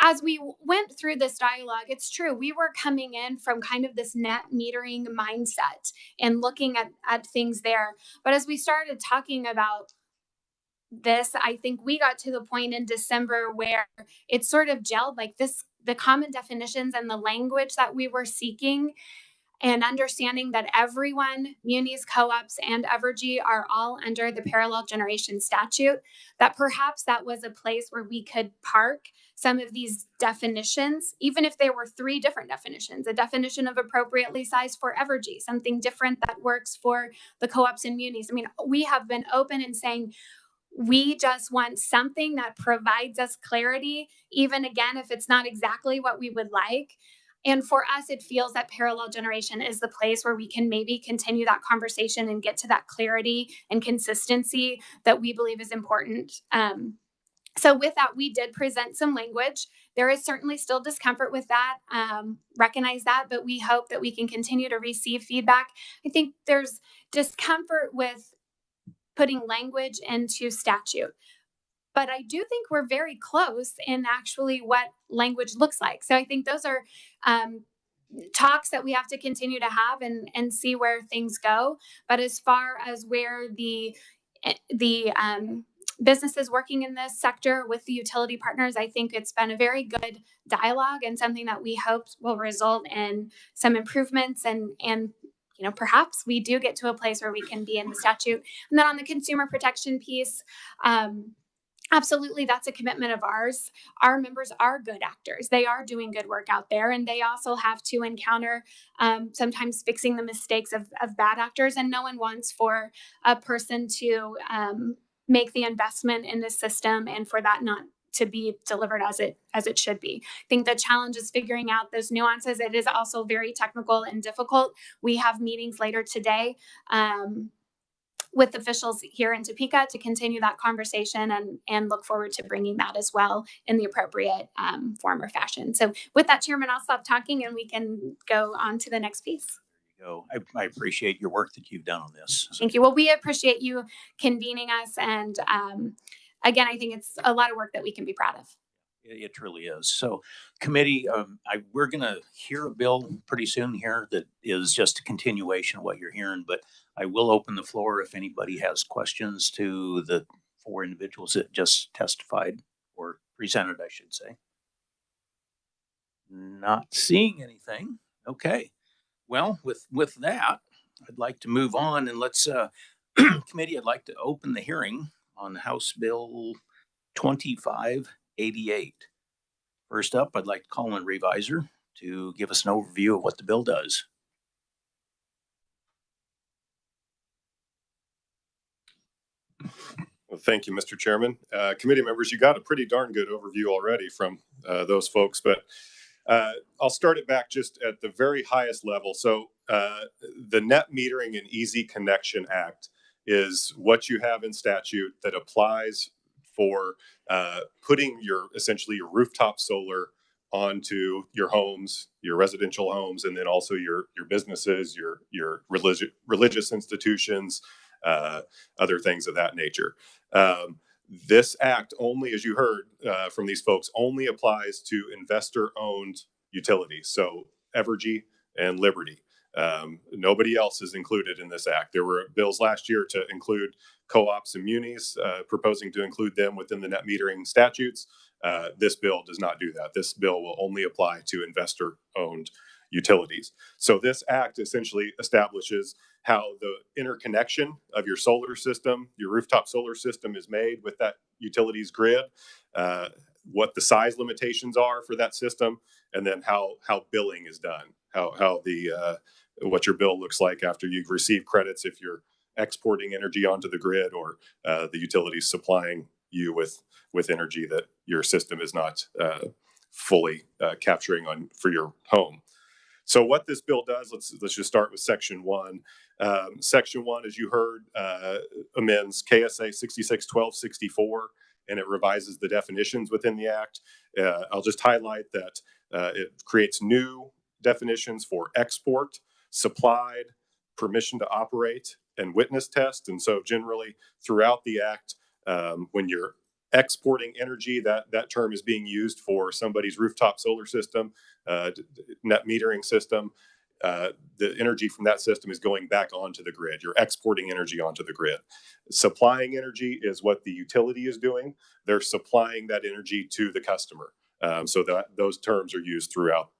S6: As we went through this dialogue, it's true, we were coming in from kind of this net metering mindset and looking at things there. But as we started talking about this, I think we got to the point in December where it sort of gelled like this, the common definitions and the language that we were seeking, and understanding that everyone, munis, co-ops, and Evergy are all under the parallel generation statute, that perhaps that was a place where we could park some of these definitions, even if there were three different definitions: a definition of appropriately sized for Evergy, something different that works for the co-ops and munis. I mean, we have been open in saying, we just want something that provides us clarity, even again, if it's not exactly what we would like. And for us, it feels that parallel generation is the place where we can maybe continue that conversation and get to that clarity and consistency that we believe is important. So with that, we did present some language. There is certainly still discomfort with that, recognize that, but we hope that we can continue to receive feedback. I think there's discomfort with putting language into statute, but I do think we're very close in actually what language looks like. So I think those are talks that we have to continue to have and see where things go. But as far as where the businesses working in this sector with the utility partners, I think it's been a very good dialogue and something that we hope will result in some improvements and perhaps we do get to a place where we can be in the statute. And then on the consumer protection piece, absolutely, that's a commitment of ours. Our members are good actors. They are doing good work out there, and they also have to encounter sometimes fixing the mistakes of bad actors. And no one wants for a person to make the investment in this system and for that not to be delivered as it should be. I think the challenge is figuring out those nuances. It is also very technical and difficult. We have meetings later today with officials here in Topeka to continue that conversation and look forward to bringing that as well in the appropriate form or fashion. So with that, Chairman, I'll stop talking and we can go on to the next piece.
S1: I appreciate your work that you've done on this.
S6: Thank you. Well, we appreciate you convening us. And again, I think it's a lot of work that we can be proud of.
S1: It truly is. So committee, we're going to hear a bill pretty soon here that is just a continuation of what you're hearing, but I will open the floor if anybody has questions to the 4 individuals that just testified or presented, I should say. Not seeing anything. Okay. Well, with that, I'd like to move on and let's, committee, I'd like to open the hearing on House Bill 2588. First up, I'd like to call on Reviser to give us an overview of what the bill does.
S7: Well, thank you, Mr. Chairman. Committee members, you got a pretty darn good overview already from those folks, but I'll start it back just at the very highest level. So the Net Metering and Easy Connection Act is what you have in statute that applies for putting essentially your rooftop solar onto your homes, your residential homes, and then also your businesses, your religious institutions, other things of that nature. This act only, as you heard from these folks, only applies to investor-owned utilities. So Evergy and Liberty. Nobody else is included in this act. There were bills last year to include co-ops and munis, proposing to include them within the net metering statutes. This bill does not do that. This bill will only apply to investor-owned utilities. So this act essentially establishes how the interconnection of your solar system, your rooftop solar system, is made with that utility's grid, what the size limitations are for that system, and then how billing is done, how the what your bill looks like after you've received credits if you're exporting energy onto the grid or the utility's supplying you with energy that your system is not fully capturing on for your home. So what this bill does, let's just start with Section 1. Section 1, as you heard, amends KSA 661264, and it revises the definitions within the act. I'll just highlight that it creates new definitions for export, supplied, permission to operate, and witness test. And so generally throughout the act, when you're exporting energy, that term is being used for somebody's rooftop solar system, net metering system. The energy from that system is going back onto the grid. You're exporting energy onto the grid. Supplying energy is what the utility is doing. They're supplying that energy to the customer. So that those terms are used throughout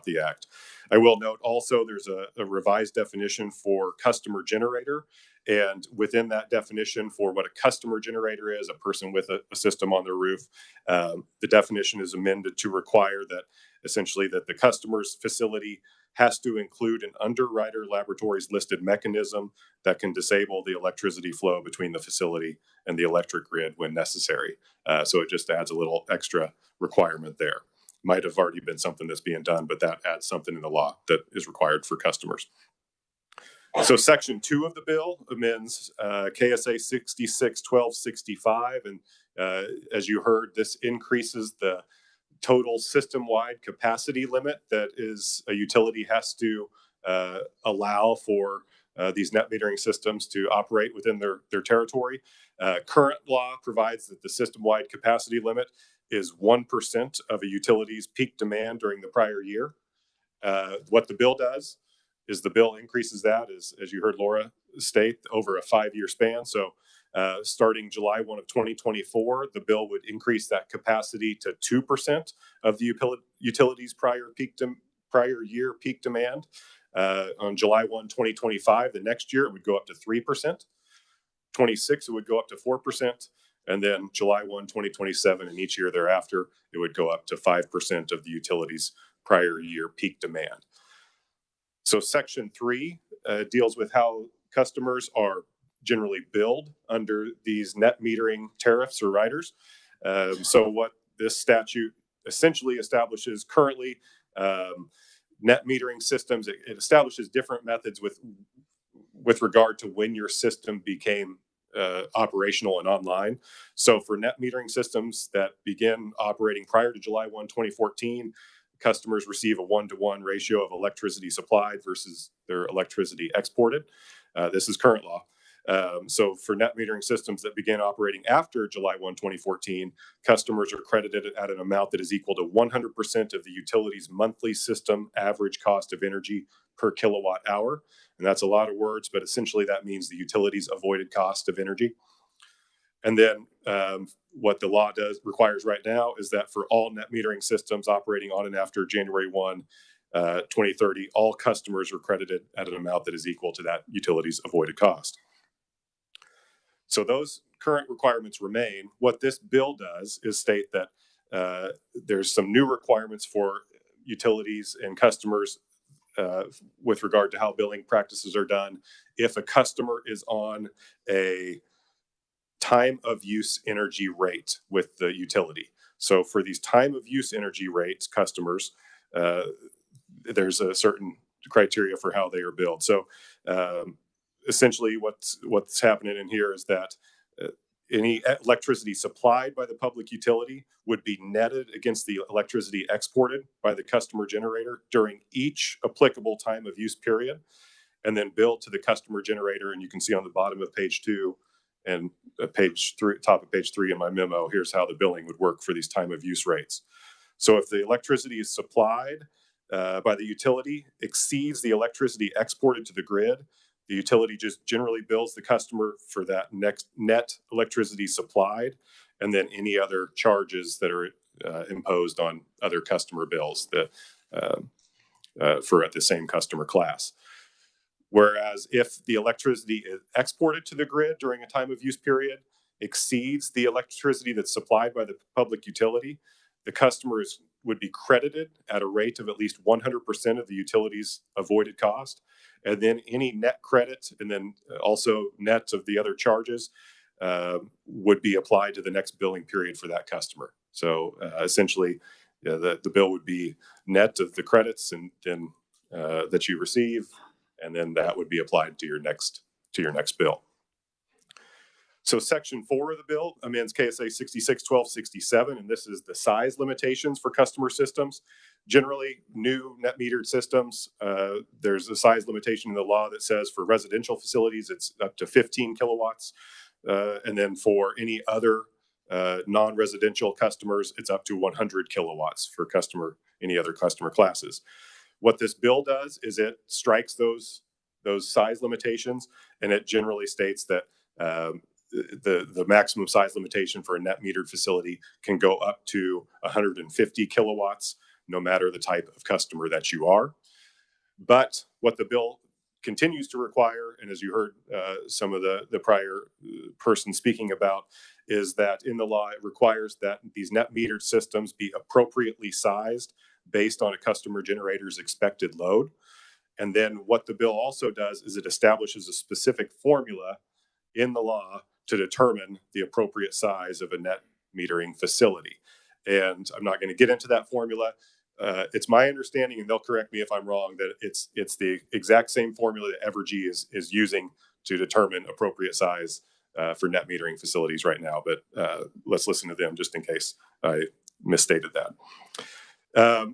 S7: the act. I will note also there's a revised definition for customer generator. And within that definition for what a customer generator is, a person with a system on their roof, the definition is amended to require that essentially that the customer's facility has to include an underwriter laboratories listed mechanism that can disable the electricity flow between the facility and the electric grid when necessary. So it just adds a little extra requirement there. Might have already been something that's being done, but that adds something in the law that is required for customers. So Section 2 of the bill amends KSA 661265, and as you heard, this increases the total system-wide capacity limit that is a utility has to allow for these net metering systems to operate within their territory. Current law provides that the system-wide capacity limit is 1% of a utility's peak demand during the prior year. What the bill does is the bill increases that, as you heard Laura state, over a 5-year span. So starting July 1 of 2024, the bill would increase that capacity to 2% of the utilities prior year peak demand. On July 1, 2025, the next year it would go up to 3%. 26, it would go up to 4%. And then July 1, 2027, and each year thereafter, it would go up to 5% of the utilities prior year peak demand. So Section 3 deals with how customers are generally billed under these net metering tariffs or riders. So what this statute essentially establishes currently, net metering systems, it establishes different methods with regard to when your system became operational and online. So for net metering systems that begin operating prior to July 1, 2014, customers receive a 1-to-1 ratio of electricity supplied versus their electricity exported. This is current law. So for net metering systems that began operating after July 1, 2014, customers are credited at an amount that is equal to 100% of the utility's monthly system average cost of energy per kilowatt hour. And that's a lot of words, but essentially that means the utility's avoided cost of energy. And then what the law requires right now is that for all net metering systems operating on and after January 1, 2030, all customers are credited at an amount that is equal to that utility's avoided cost. So those current requirements remain. What this bill does is state that there's some new requirements for utilities and customers with regard to how billing practices are done. If a customer is on a time of use energy rate with the utility. So for these time of use energy rates, customers, there's a certain criteria for how they are billed. So essentially what's happening in here is that any electricity supplied by the public utility would be netted against the electricity exported by the customer generator during each applicable time of use period, and then billed to the customer generator. And you can see on the bottom of page 2 and page 3, top of page 3 in my memo, here's how the billing would work for these time of use rates. So if the electricity is supplied by the utility exceeds the electricity exported to the grid, the utility just generally bills the customer for that next net electricity supplied, and then any other charges that are imposed on other customer bills for at the same customer class. Whereas if the electricity is exported to the grid during a time of use period exceeds the electricity that's supplied by the public utility, the customers would be credited at a rate of at least 100% of the utility's avoided cost. And then any net credit, and then also net of the other charges, would be applied to the next billing period for that customer. So essentially, the bill would be net of the credits and that you receive, and then that would be applied to your next bill. So Section 4 of the bill amends KSA 66-1267, and this is the size limitations for customer systems. Generally, new net metered systems, there's a size limitation in the law that says for residential facilities, it's up to 15 kilowatts. And then for any other non-residential customers, it's up to 100 kilowatts for any other customer classes. What this bill does is it strikes those size limitations, and it generally states that the maximum size limitation for a net metered facility can go up to 150 kilowatts, no matter the type of customer that you are. But what the bill continues to require, and as you heard some of the prior person speaking about, is that in the law, it requires that these net metered systems be appropriately sized based on a customer generator's expected load. And then what the bill also does is it establishes a specific formula in the law to determine the appropriate size of a net metering facility. And I'm not going to get into that formula. It's my understanding, and they'll correct me if I'm wrong, that it's the exact same formula that Evergy is using to determine appropriate size for net metering facilities right now. But let's listen to them just in case I misstated that.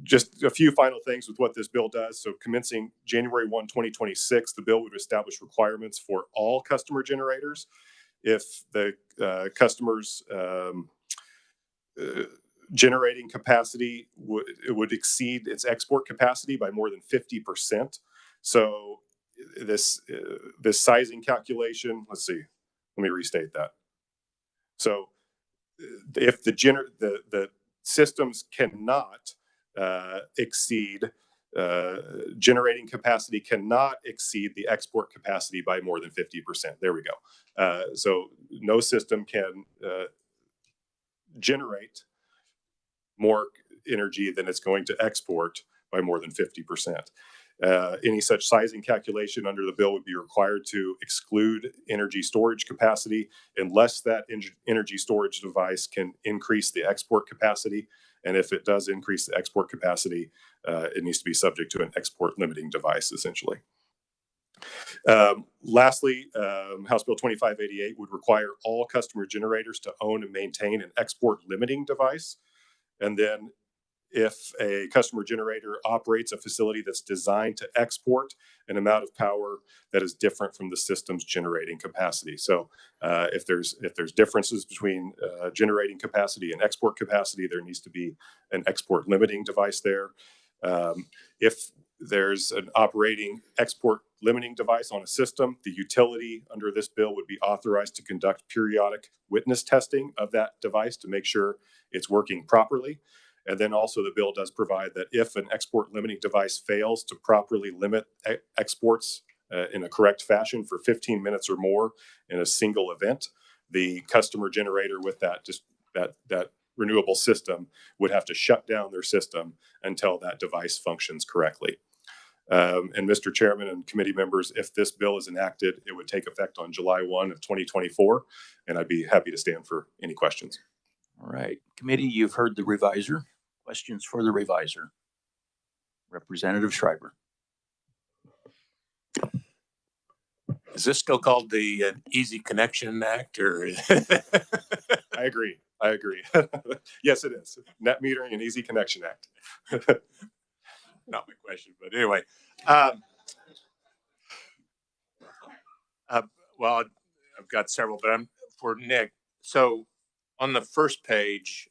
S7: Just a few final things with what this bill does. So commencing January 1, 2026, the bill would establish requirements for all customer generators. If the customers generating capacity would exceed its export capacity by more than 50%. So this sizing calculation, let's see, let me restate that. So if the systems cannot exceed, generating capacity cannot exceed the export capacity by more than 50%. There we go. So no system can generate more energy than it's going to export by more than 50%. Any such sizing calculation under the bill would be required to exclude energy storage capacity unless that energy storage device can increase the export capacity. And if it does increase the export capacity, it needs to be subject to an export limiting device, essentially. Lastly, House Bill 2588 would require all customer generators to own and maintain an export limiting device. And then if a customer generator operates a facility that's designed to export an amount of power that is different from the system's generating capacity. So if there's differences between generating capacity and export capacity, there needs to be an export limiting device there. If there's an operating export limiting device on a system, the utility under this bill would be authorized to conduct periodic witness testing of that device to make sure it's working properly. And then also the bill does provide that if an export limiting device fails to properly limit exports in a correct fashion for 15 minutes or more in a single event, the customer generator with that renewable system would have to shut down their system until that device functions correctly. And Mr. Chairman and committee members, if this bill is enacted, it would take effect on July 1 of 2024, and I'd be happy to stand for any questions.
S1: All right, committee, you've heard the reviser. Questions for the reviser? Representative Schreiber.
S8: Is this still called the Easy Connection Act, or?
S7: I agree. Yes, it is. Net Metering and Easy Connection Act.
S8: Not my question, but anyway. Well, I've got several, but I'm for Nick. So on the first page,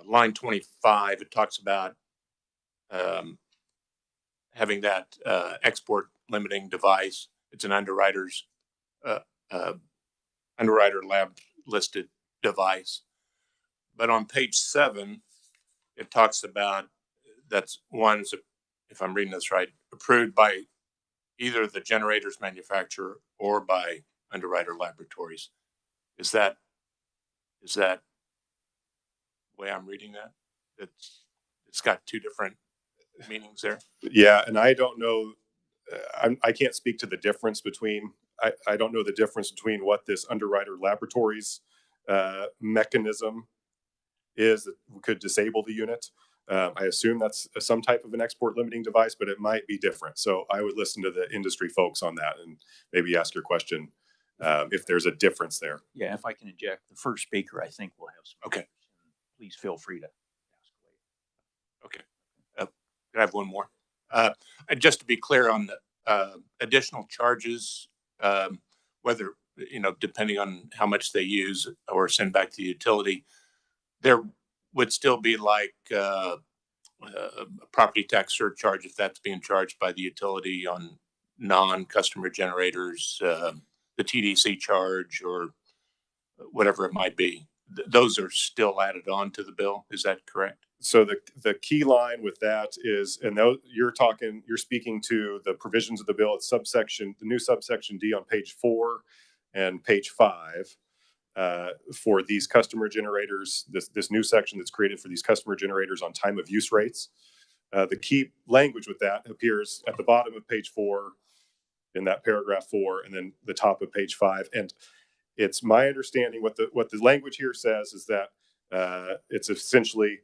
S8: line 25, it talks about having that export limiting device. It's an underwriter lab listed device. But on page 7, it talks about that's ones, if I'm reading this right, approved by either the generator's manufacturer or by underwriter laboratories. Is that the way I'm reading that? It's got two different meanings there.
S7: Yeah, and I don't know. I can't speak to the difference between. I don't know the difference between what this underwriter laboratories mechanism is that could disable the unit. I assume that's some type of an export limiting device, but it might be different. So I would listen to the industry folks on that and maybe ask your question if there's a difference there.
S1: Yeah, if I can inject, the first speaker, I think will have some.
S8: Okay.
S1: Please feel free to ask away.
S8: Okay. I have one more. And just to be clear on the additional charges, whether, depending on how much they use or send back to the utility, there would still be like a property tax surcharge if that's being charged by the utility on non-customer generators, the TDC charge or whatever it might be. Those are still added on to the bill. Is that correct?
S7: So the key line with that is, and you're speaking to the provisions of the bill. It's the new subsection D on page 4 and page 5 for these customer generators. This new section that's created for these customer generators on time of use rates. The key language with that appears at the bottom of page 4 in that paragraph 4, and then the top of page 5. And it's my understanding what the language here says is that it's essentially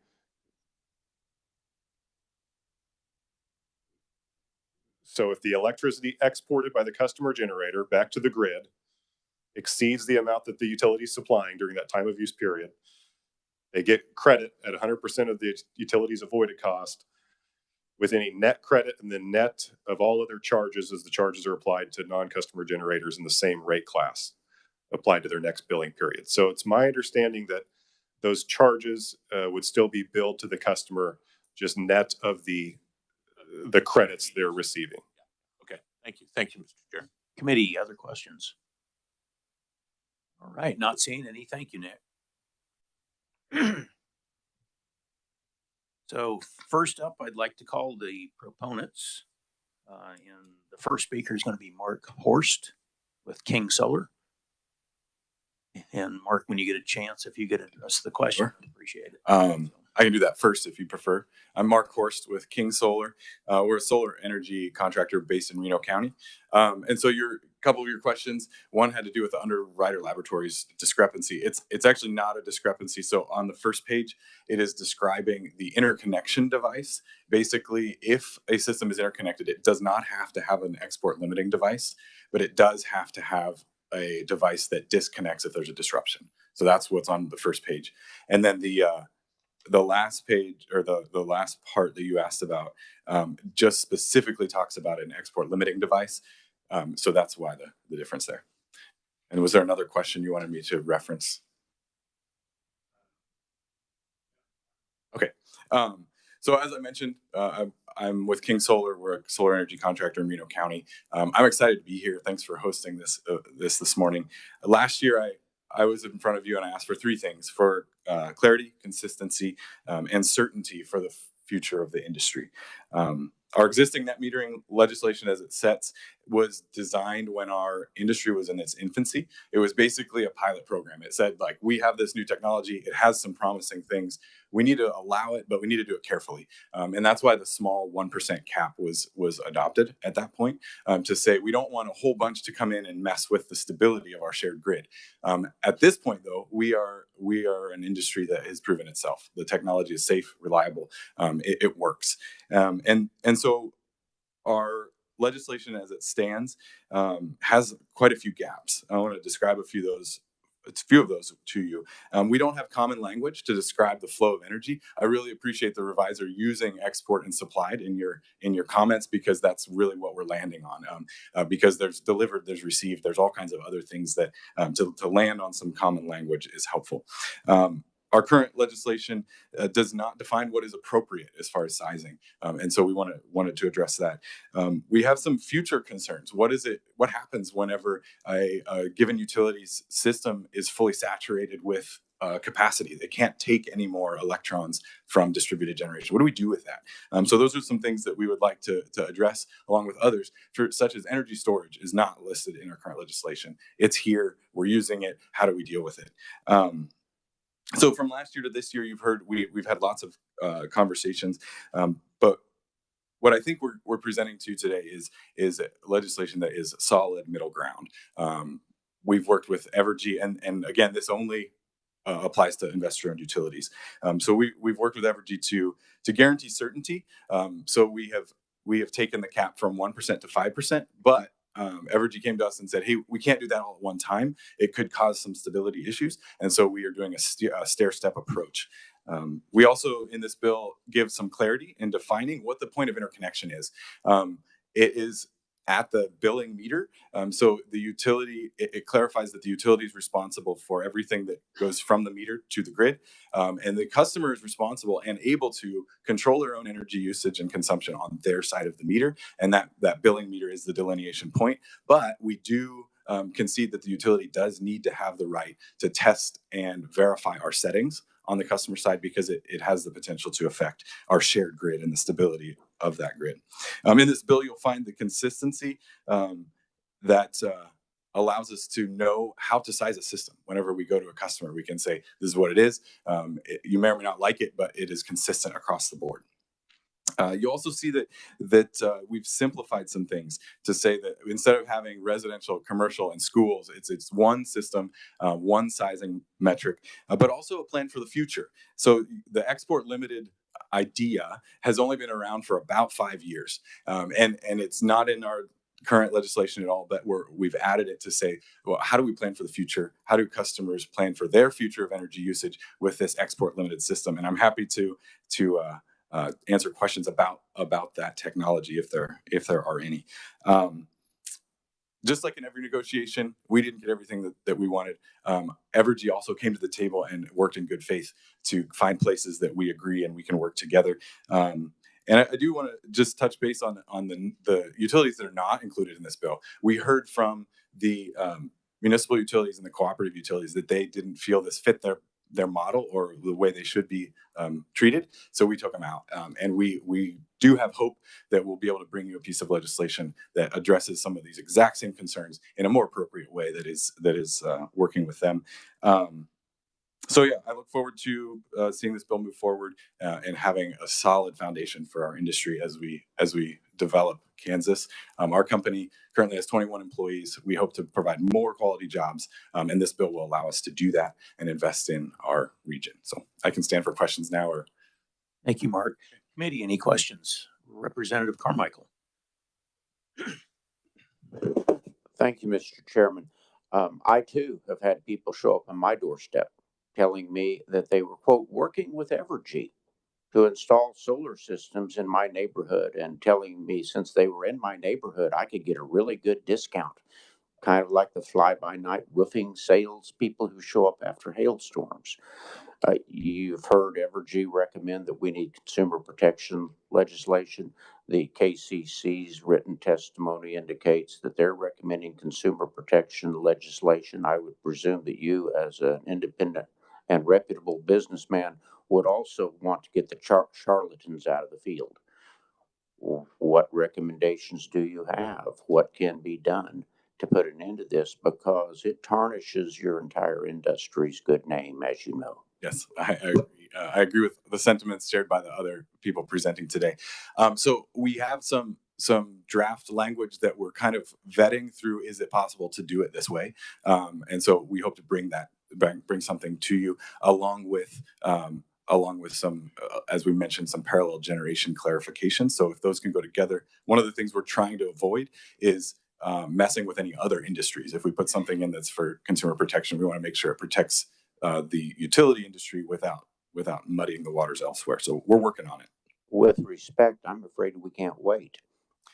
S7: so if the electricity exported by the customer generator back to the grid exceeds the amount that the utility is supplying during that time of use period, they get credit at 100% of the utility's avoided cost with any net credit and then net of all other charges as the charges are applied to non-customer generators in the same rate class applied to their next billing period. So it's my understanding that those charges would still be billed to the customer, just net of the credits they're receiving.
S8: Okay, thank you. Thank you, Mr. Chair.
S1: Committee, other questions? All right, not seeing any. Thank you, Nick. So first up, I'd like to call the proponents. And the first speaker is going to be Mark Horst with King Solar. And Mark, when you get a chance, if you could address the question,
S9: Sure.
S1: I'd appreciate it.
S9: I can do that first if you prefer. I'm Mark Horst with King Solar. We're a solar energy contractor based in Reno County. And so a couple of your questions, one had to do with the Underwriter Laboratories discrepancy. It's actually not a discrepancy. So on the first page, it is describing the interconnection device. Basically, if a system is interconnected, it does not have to have an export limiting device, but it does have to have a device that disconnects if there's a disruption. So that's what's on the first page. And then the last page, or the last part that you asked about, just specifically talks about an export limiting device. So that's why the difference there. And was there another question you wanted me to reference? Okay. So as I mentioned, I'm with King Solar. We're a solar energy contractor in Reno County. I'm excited to be here. Thanks for hosting this morning. Last year, I was in front of you and I asked for three things: for clarity, consistency, and certainty for the future of the industry. Our existing net metering legislation, as it sets, was designed when our industry was in its infancy. It was basically a pilot program. It said, like, we have this new technology. It has some promising things. We need to allow it, but we need to do it carefully. And that's why the small 1% cap was adopted at that point, to say we don't want a whole bunch to come in and mess with the stability of our shared grid. At this point, though, we are an industry that has proven itself. The technology is safe, reliable. It works. And so our legislation as it stands has quite a few gaps. I want to describe a few of those to you. We don't have common language to describe the flow of energy. I really appreciate the revisor using export and supplied in your comments, because that's really what we're landing on. Because there's delivered, there's received, there's all kinds of other things that to land on some common language is helpful. Our current legislation does not define what is appropriate as far as sizing, and so we wanted to address that. We have some future concerns. What happens whenever a given utility's system is fully saturated with capacity? They can't take any more electrons from distributed generation. What do we do with that? So those are some things that we would like to address, along with others, such as energy storage is not listed in our current legislation. It's here. We're using it. How do we deal with it? So from last year to this year, you've heard we've had lots of conversations, but what I think we're presenting to today is legislation that is solid middle ground. We've worked with Evergy, and again, this only applies to investor-owned utilities. So we've worked with Evergy to guarantee certainty. So we have taken the cap from 1% to 5%, but Evergy came to us and said, hey, we can't do that all at one time. It could cause some stability issues. And so we are doing a stair-step approach. We also, in this bill, give some clarity in defining what the point of interconnection is. It is at the billing meter. So the utility, it clarifies that the utility is responsible for everything that goes from the meter to the grid. And the customer is responsible and able to control their own energy usage and consumption on their side of the meter. And that billing meter is the delineation point. But we do concede that the utility does need to have the right to test and verify our settings on the customer side, because it has the potential to affect our shared grid and the stability of that grid. In this bill, you'll find the consistency that allows us to know how to size a system. Whenever we go to a customer, we can say, this is what it is. You may or may not like it, but it is consistent across the board. You also see that we've simplified some things to say that instead of having residential, commercial, and schools, it's one system, one sizing metric, but also a plan for the future. So the export limited idea has only been around for about 5 years, and it's not in our current legislation at all, but we've added it to say, well, how do we plan for the future? How do customers plan for their future of energy usage with this export limited system? And I'm happy to answer questions about that technology if there are any. just like in every negotiation, we didn't get everything that we wanted. Evergy also came to the table and worked in good faith to find places that we agree and we can work together. And I do want to just touch base on the utilities that are not included in this bill. We heard from the municipal utilities and the cooperative utilities that they didn't feel this fit their model or the way they should be treated. So we took them out. And we do have hope that we'll be able to bring you a piece of legislation that addresses some of these exact same concerns in a more appropriate way that is working with them. So yeah, I look forward to seeing this bill move forward and having a solid foundation for our industry as we develop Kansas. Our company currently has 21 employees. We hope to provide more quality jobs, and this bill will allow us to do that and invest in our region. So I can stand for questions now. Or
S1: Thank you, Mark. Committee, any questions? Representative Carmichael.
S10: Thank you, Mr. Chairman. I too have had people show up on my doorstep telling me that they were, quote, working with Evergy to install solar systems in my neighborhood, and telling me since they were in my neighborhood, I could get a really good discount, kind of like the fly-by-night roofing sales people who show up after hailstorms. You've heard Evergy recommend that we need consumer protection legislation. The KCC's written testimony indicates that they're recommending consumer protection legislation. I would presume that you, as an independent and reputable businessman, would also want to get the charlatans out of the field. What recommendations do you have? What can be done to put an end to this? Because it tarnishes your entire industry's good name, as you know.
S9: yes, I agree. I agree with the sentiments shared by the other people presenting today. So we have some draft language that we're kind of vetting through. Is it possible to do it this way? And so we hope to bring something to you along with some, as we mentioned, some parallel generation clarification. So if those can go together, one of the things we're trying to avoid is messing with any other industries. If we put something in that's for consumer protection, we want to make sure it protects the utility industry without muddying the waters elsewhere. So we're working on it.
S10: With respect, I'm afraid we can't wait.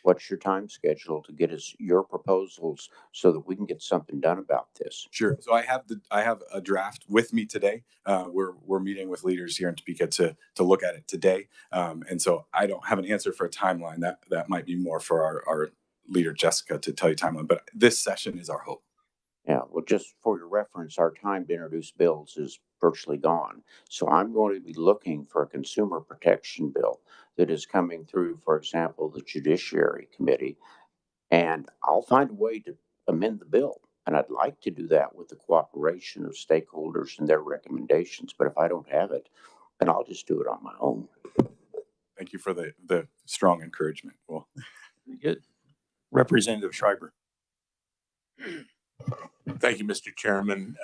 S10: What's your time schedule to get us your proposals so that we can get something done about this?
S9: Sure. So I have a draft with me today. We're meeting with leaders here in Topeka to look at it today. And so I don't have an answer for a timeline. That might be more for our leader Jessica to tell you timeline. But this session is our hope.
S10: Yeah, well, just for your reference, our time to introduce bills is virtually gone. So I'm going to be looking for a consumer protection bill that is coming through, for example, the Judiciary Committee, and I'll find a way to amend the bill. And I'd like to do that with the cooperation of stakeholders and their recommendations. But if I don't have it, then I'll just do it on my own.
S9: Thank you for the strong encouragement. Well,
S1: good. Representative Schreiber.
S8: Thank you, Mr. Chairman.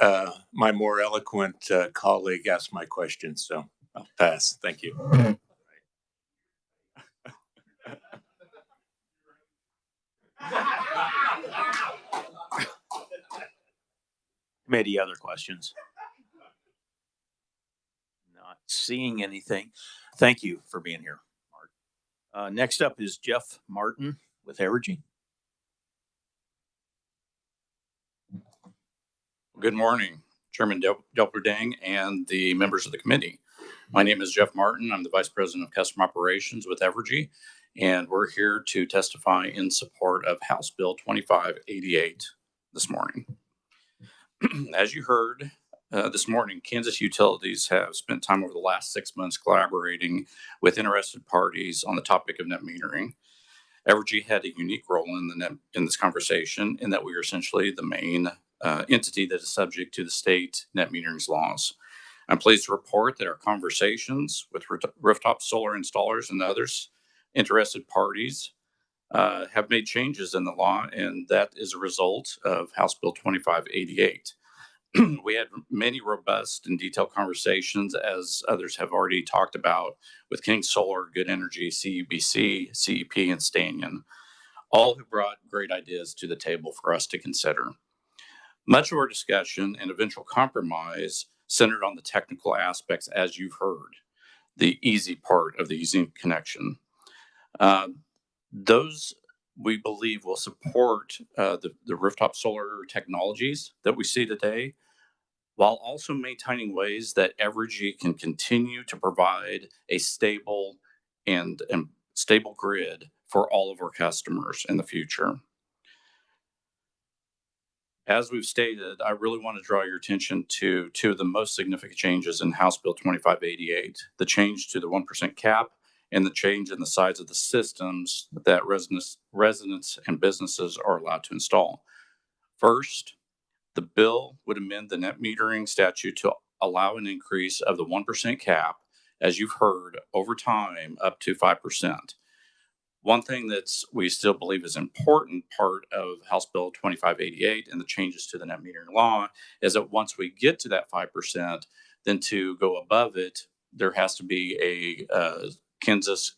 S8: My more eloquent colleague asked my question, so I'll pass. Thank you.
S1: Committee, other questions? Not seeing anything. Thank you for being here, Mark. Next up is Jeff Martin with Evergy.
S11: Good morning, Chairman Delperdang and the members of the committee. My name is Jeff Martin. I'm the Vice President of Customer Operations with Evergy, and we're here to testify in support of House Bill 2588 this morning. As you heard this morning, Kansas utilities have spent time over the last 6 months collaborating with interested parties on the topic of net metering. Evergy had a unique role in this conversation in that we are essentially the main entity that is subject to the state net metering laws. I'm pleased to report that our conversations with rooftop solar installers and others interested parties have made changes in the law, and that is a result of House Bill 2588. We had many robust and detailed conversations, as others have already talked about, with King Solar, Good Energy, CUBC, CEP, and Stanion, all who brought great ideas to the table for us to consider. Much of our discussion and eventual compromise centered on the technical aspects, as you've heard, the easy part of the easy connection. Those we believe will support the rooftop solar technologies that we see today, while also maintaining ways that Evergy can continue to provide a stable and stable grid for all of our customers in the future. As we've stated, I really want to draw your attention to two of the most significant changes in House Bill 2588, the change to the 1% cap and the change in the size of the systems that residents and businesses are allowed to install. First, the bill would amend the net metering statute to allow an increase of the 1% cap, as you've heard, over time up to 5%. One thing that we still believe is an important part of House Bill 2588 and the changes to the net metering law is that once we get to that 5%, then to go above it, there has to be a Kansas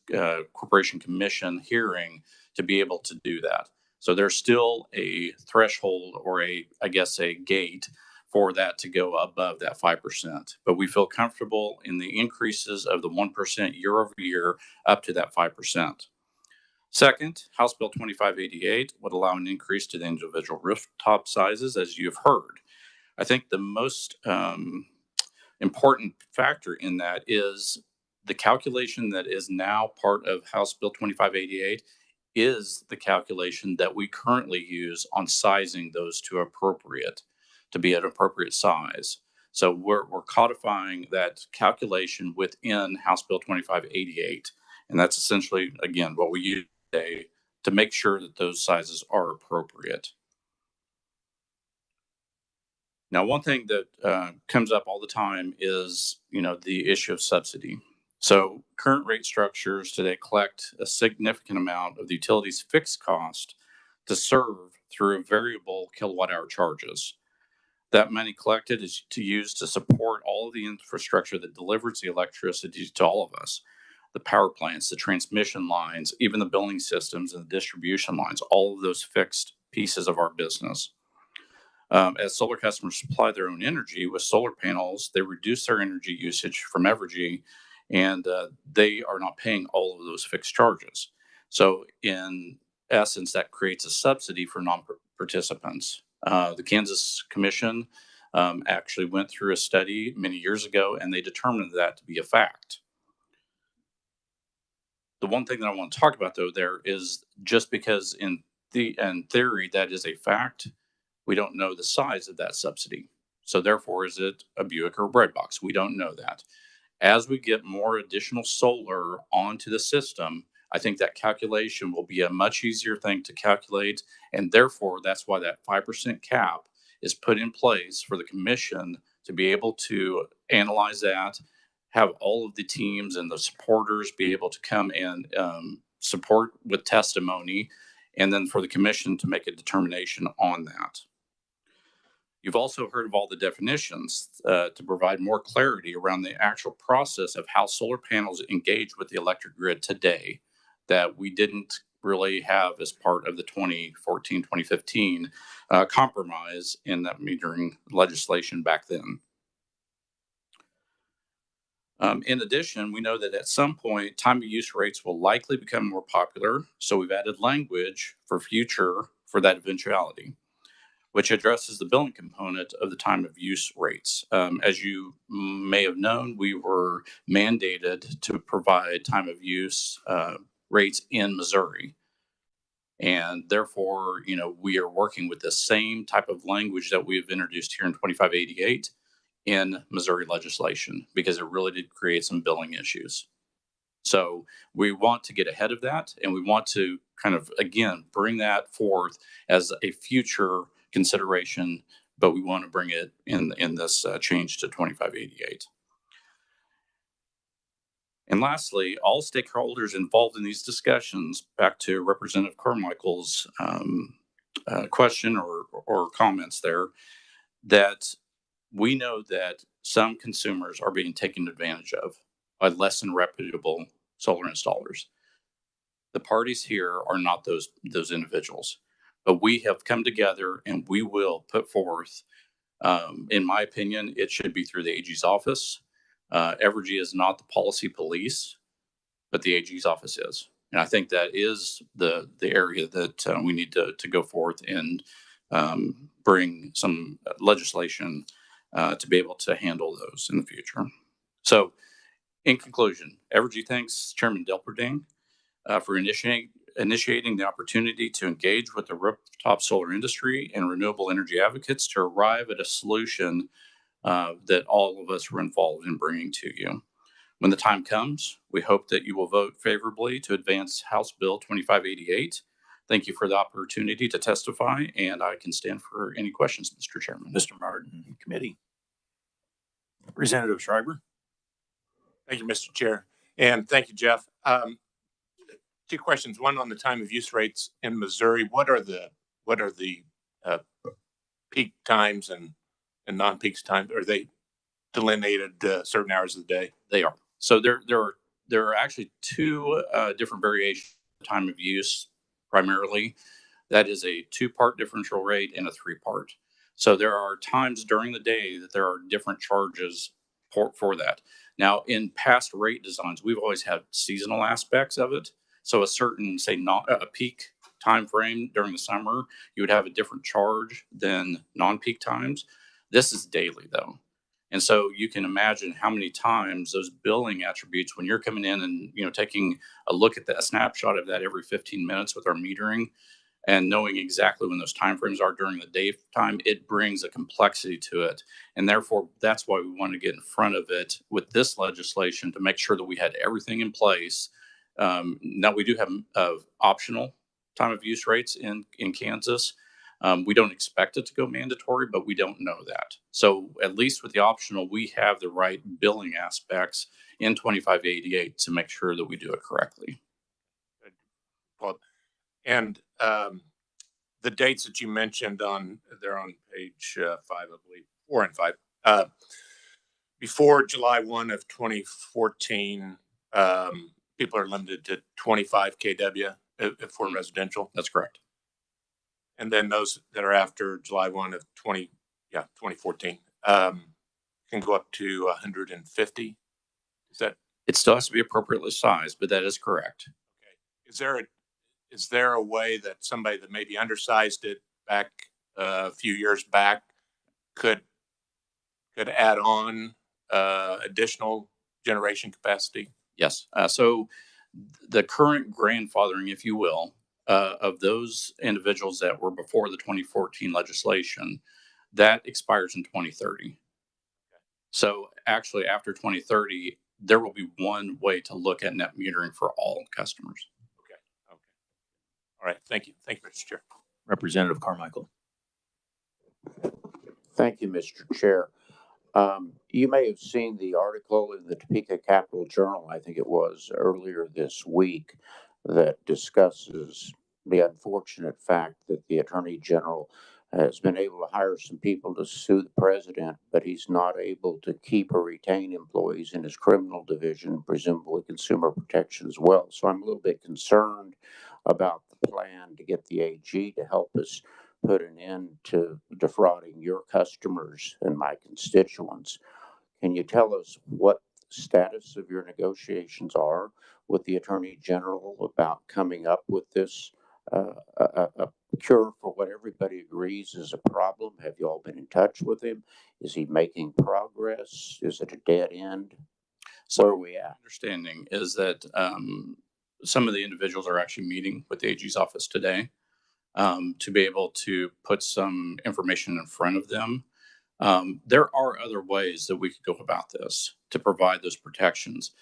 S11: Corporation Commission hearing to be able to do that. So there's still a threshold or a gate for that to go above that 5%. But we feel comfortable in the increases of the 1% year over year up to that 5%. Second, House Bill 2588 would allow an increase to the individual rooftop sizes, as you've heard. I think the most important factor in that is the calculation that is now part of House Bill 2588 is the calculation that we currently use on sizing those to be at appropriate size. So we're codifying that calculation within House Bill 2588. And that's essentially, again, what we use today to make sure that those sizes are appropriate. Now, one thing that comes up all the time is, the issue of subsidy. So current rate structures today collect a significant amount of the utility's fixed cost to serve through variable kilowatt hour charges. That money collected is used to support all of the infrastructure that delivers the electricity to all of us. The power plants, the transmission lines, even the billing systems and the distribution lines, all of those fixed pieces of our business. As solar customers supply their own energy with solar panels, they reduce their energy usage from Evergy, and they are not paying all of those fixed charges. So in essence, that creates a subsidy for non-participants. The Kansas Commission actually went through a study many years ago, and they determined that to be a fact. The one thing that I want to talk about, though, there is just because in theory that is a fact, we don't know the size of that subsidy. So therefore, is it a Buick or a bread box? We don't know that. As we get more additional solar onto the system, I think that calculation will be a much easier thing to calculate. And therefore, that's why that 5% cap is put in place for the commission to be able to analyze that, have all of the teams and the supporters be able to come and support with testimony, and then for the commission to make a determination on that. You've also heard of all the definitions to provide more clarity around the actual process of how solar panels engage with the electric grid today that we didn't really have as part of the 2014-2015 compromise in that metering legislation back then. In addition, we know that at some point, time of use rates will likely become more popular. So we've added language for that eventuality, which addresses the billing component of the time of use rates. As you may have known, we were mandated to provide time of use rates in Missouri. And therefore, we are working with the same type of language that we have introduced here in 2588 in Missouri legislation, because it really did create some billing issues. So we want to get ahead of that, and we want to kind of, again, bring that forth as a future consideration, but we want to bring it in this change to 2588. And lastly, all stakeholders involved in these discussions, back to Representative Carmichael's question or comments there, that we know that some consumers are being taken advantage of by less than reputable solar installers. The parties here are not those individuals, but we have come together and we will put forth, in my opinion, it should be through the AG's office. Evergy is not the policy police, but the AG's office is. And I think that is the area that we need to go forth and bring some legislation to be able to handle those in the future. So in conclusion, Evergy thanks Chairman Delperding for initiating the opportunity to engage with the rooftop solar industry and renewable energy advocates to arrive at a solution that all of us were involved in bringing to you. When the time comes, we hope that you will vote favorably to advance House Bill 2588. Thank you for the opportunity to testify, and I can stand for any questions, Mr. Chairman.
S1: Mr. Martin, committee. Representative Schreiber.
S8: Thank you, Mr. Chair. And thank you, Jeff. Two questions. One on the time of use rates in Missouri. What are the peak times and non-peak times? Are they delineated certain hours of the day?
S11: They are. So there are actually two different variations of time of use primarily. That is a 2-part differential rate and a 3-part. So there are times during the day that there are different charges for that. Now, in past rate designs, we've always had seasonal aspects of it. So a certain, say, not a peak time frame during the summer, you would have a different charge than non-peak times. This is daily, though. And so you can imagine how many times those billing attributes, when you're coming in and taking a look at a snapshot of that every 15 minutes with our metering and knowing exactly when those timeframes are during the daytime, it brings a complexity to it. And therefore, that's why we want to get in front of it with this legislation to make sure that we had everything in place. Now, we do have optional time of use rates in Kansas. We don't expect it to go mandatory, but we don't know that. So at least with the optional, we have the right billing aspects in 2588 to make sure that we do it correctly.
S8: Well, and the dates that you mentioned they're on page 5, I believe, 4 and 5. Before July 1 of 2014, people are limited to 25 kW for residential.
S11: That's correct.
S8: And then those that are after July 1 of 2014 can go up to 150. Is that?
S11: It still has to be appropriately sized, but that is correct.
S8: Okay. Is there a way that somebody that maybe undersized it back a few years back could add on additional generation capacity?
S11: Yes. So the current grandfathering, if you will, of those individuals that were before the 2014 legislation, that expires in 2030. Okay. So actually, after 2030, there will be one way to look at net metering for all customers.
S8: Okay. All right. Thank you. Thank you, Mr. Chair.
S1: Representative Carmichael.
S10: Thank you, Mr. Chair. You may have seen the article in the Topeka Capital Journal, I think it was earlier this week, that discusses the unfortunate fact that the Attorney General has been able to hire some people to sue the president, but he's not able to keep or retain employees in his criminal division, presumably consumer protection as well. So I'm a little bit concerned about the plan to get the AG to help us put an end to defrauding your customers and my constituents. Can you tell us what the status of your negotiations are with the Attorney General about coming up with this a cure for what everybody agrees is a problem? Have you all been in touch with him? Is he making progress? Is it a dead end?
S11: So
S10: where are we at?
S11: Understanding is that some of the individuals are actually meeting with the AG's office today to be able to put some information in front of them. There are other ways that we could go about this to provide those protections.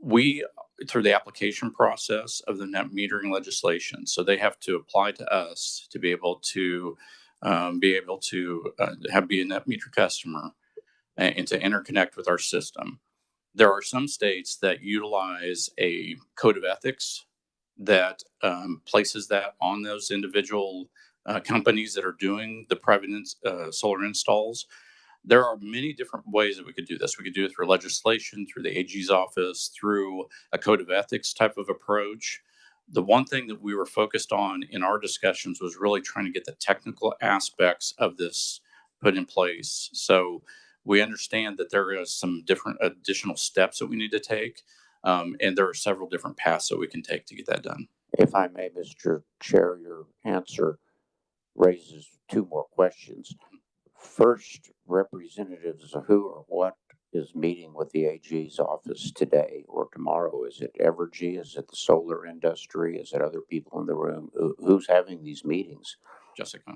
S11: We, through the application process of the net metering legislation, so they have to apply to us to be able to be a net meter customer and to interconnect with our system. There are some states that utilize a code of ethics that places that on those individual companies that are doing the private solar installs. There are many different ways that we could do this. We could do it through legislation, through the AG's office, through a code of ethics type of approach. The one thing that we were focused on in our discussions was really trying to get the technical aspects of this put in place. So we understand that there is some different additional steps that we need to take. And there are several different paths that we can take to get that done.
S10: If I may, Mr. Chair, your answer raises two more questions. First, representatives of who or what is meeting with the AG's office today or tomorrow? Is it Evergy? Is it the solar industry? Is it other people in the room? Who's having these meetings?
S11: Jessica.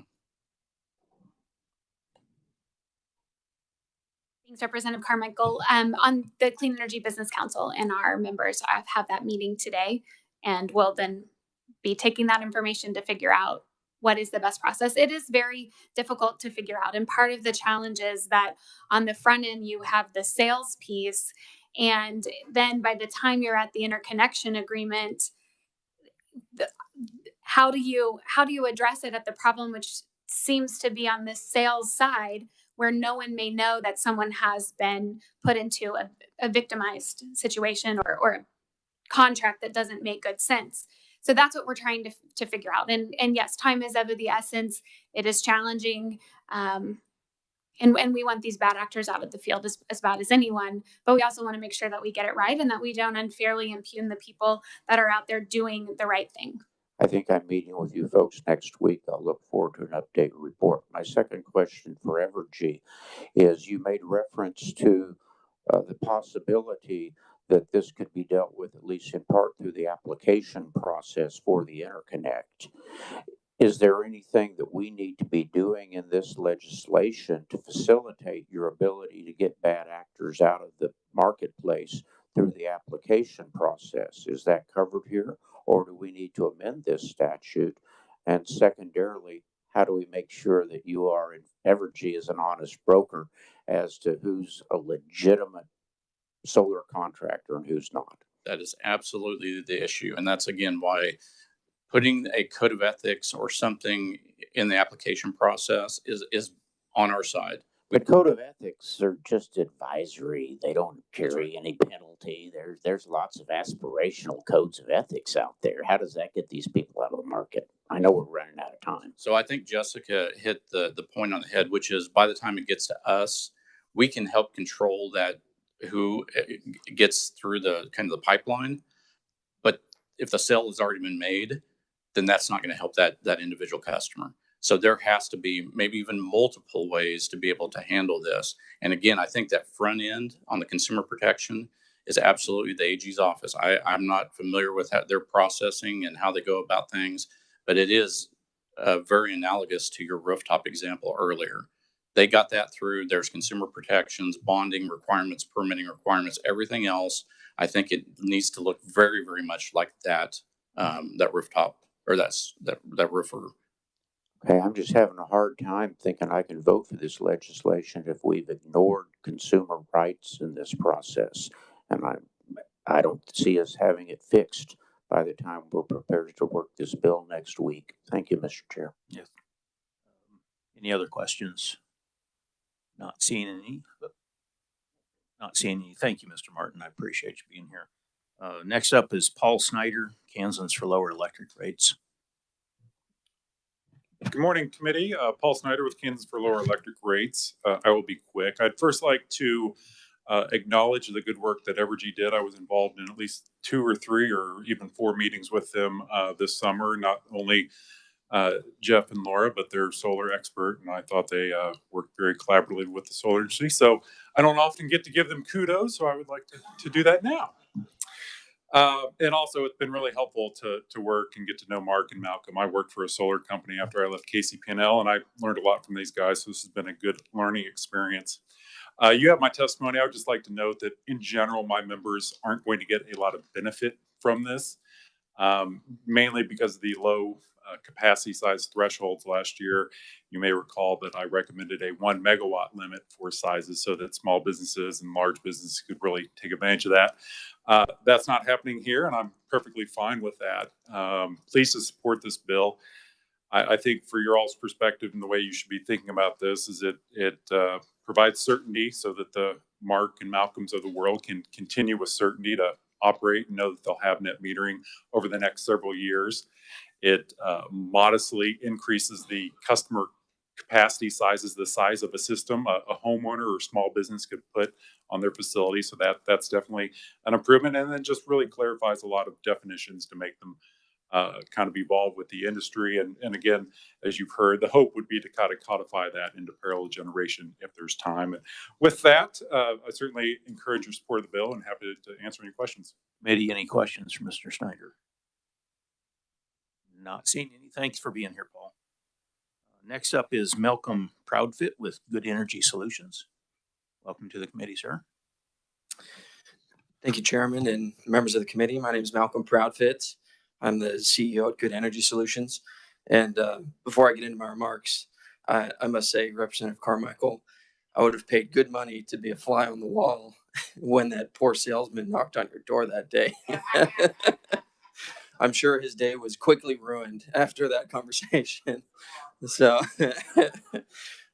S6: Thanks, Representative Carmichael. On the Clean Energy Business Council, and our members have that meeting today, and will then be taking that information to figure out what is the best process. It is very difficult to figure out, and part of the challenge is that on the front end you have the sales piece, and then by the time you're at the interconnection agreement, how do you address it at the problem, which seems to be on the sales side, where no one may know that someone has been put into a victimized situation or a contract that doesn't make good sense. So that's what we're trying to figure out. And yes, time is of the essence. It is challenging. And we want these bad actors out of the field as bad as anyone, but we also want to make sure that we get it right and that we don't unfairly impugn the people that are out there doing the right thing.
S10: I think I'm meeting with you folks next week. I'll look forward to an update report. My second question for Evergy is, you made reference to the possibility that this could be dealt with, at least in part, through the application process for the interconnect. Is there anything that we need to be doing in this legislation to facilitate your ability to get bad actors out of the marketplace through the application process? Is that covered here, or do we need to amend this statute? And secondarily, how do we make sure that you are in Evergy as an honest broker as to who's a legitimate solar contractor and who's not?
S11: That is absolutely the issue. And that's, again, why putting a code of ethics or something in the application process is on our side.
S10: But code of ethics are just advisory. They don't carry any penalty. There's lots of aspirational codes of ethics out there. How does that get these people out of the market? I know we're running out of time.
S11: So I think Jessica hit the point on the head, which is by the time it gets to us, we can help control that, who gets through the kind of the pipeline. But if the sale has already been made, then that's not going to help that individual customer. So there has to be maybe even multiple ways to be able to handle this. And again, I think that front end on the consumer protection is absolutely the AG's office. I'm not familiar with how their processing and how they go about things, but it is very analogous to your rooftop example earlier. They got that through. There's consumer protections, bonding requirements, permitting requirements, everything else. I think it needs to look very, very much like that rooftop or that roofer.
S10: Okay, I'm just having a hard time thinking I can vote for this legislation if we've ignored consumer rights in this process. And I don't see us having it fixed by the time we're prepared to work this bill next week. Thank you, Mr. Chair.
S1: Yes. Any other questions? Not seeing any. Thank you, Mr. Martin. I appreciate you being here. Next up is Paul Snyder, Kansans for Lower Electric Rates.
S12: Good morning, committee. Paul Snyder with Kansas for Lower Electric Rates. I will be quick. I'd first like to acknowledge the good work that Evergy did. I was involved in at least 2 or 3 or even 4 meetings with them this summer. Not only Jeff and Laura, but their solar expert, and I thought they worked very collaboratively with the solar industry. So I don't often get to give them kudos, so I would like to do that now. And also, it's been really helpful to work and get to know Mark and Malcolm. I worked for a solar company after I left KCP&L, and I learned a lot from these guys. So this has been a good learning experience. You have my testimony. I would just like to note that in general, my members aren't going to get a lot of benefit from this, mainly because of the low capacity size thresholds last year. You may recall that I recommended a 1 megawatt limit for sizes so that small businesses and large businesses could really take advantage of that. That's not happening here, and I'm perfectly fine with that. Pleased to support this bill. I think for your all's perspective and the way you should be thinking about this is it provides certainty so that the Mark and Malcolms of the world can continue with certainty to operate and know that they'll have net metering over the next several years. It modestly increases the customer capacity sizes the size of a system a homeowner or small business could put on their facility. So that's definitely an improvement, and then just really clarifies a lot of definitions to make them kind of evolve with the industry. And again, as you've heard, the hope would be to kind of codify that into parallel generation if there's time. And with that, I certainly encourage your support of the bill and happy to answer any questions.
S1: Committee, any questions for Mr. Snyder? Not seeing any. Thanks for being here, Paul. Next up is Malcolm Proudfit with Good Energy Solutions. Welcome to the committee, sir.
S13: Thank you, Chairman and members of the committee. My name is Malcolm Proudfit. I'm the CEO at Good Energy Solutions. And before I get into my remarks, I must say, Representative Carmichael, I would have paid good money to be a fly on the wall when that poor salesman knocked on your door that day. I'm sure his day was quickly ruined after that conversation. So,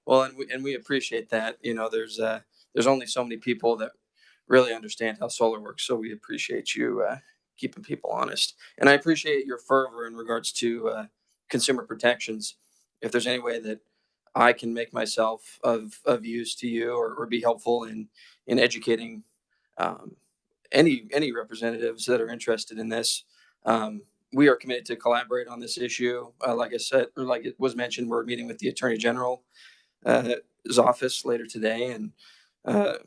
S13: well, and we appreciate that. You know, there's only so many people that really understand how solar works. So we appreciate you keeping people honest. And I appreciate your fervor in regards to consumer protections. If there's any way that I can make myself of use to you or be helpful in educating any representatives that are interested in this, we are committed to collaborate on this issue. Like I said, or like it was mentioned, we're meeting with the Attorney General's office later today, and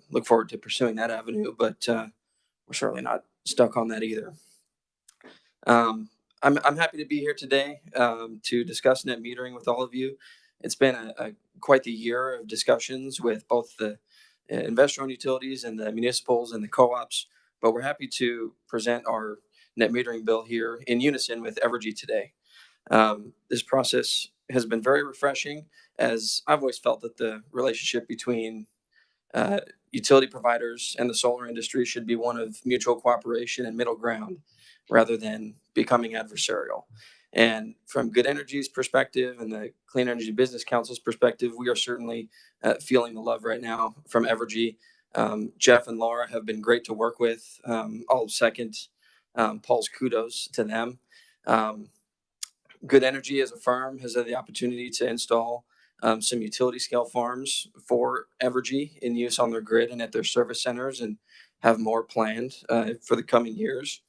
S13: look forward to pursuing that avenue. But we're certainly not stuck on that either. I'm happy to be here today to discuss net metering with all of you. It's been quite the year of discussions with both the investor-owned utilities and the municipals and the co-ops. But we're happy to present our net metering bill here in unison with Evergy today. This process has been very refreshing, as I've always felt that the relationship between utility providers and the solar industry should be one of mutual cooperation and middle ground rather than becoming adversarial. And from Good Energy's perspective and the Clean Energy Business Council's perspective, we are certainly feeling the love right now from Evergy. Jeff and Laura have been great to work with. I'll second Paul's kudos to them. Good Energy as a firm has had the opportunity to install some utility scale farms for Evergy in use on their grid and at their service centers, and have more planned for the coming years.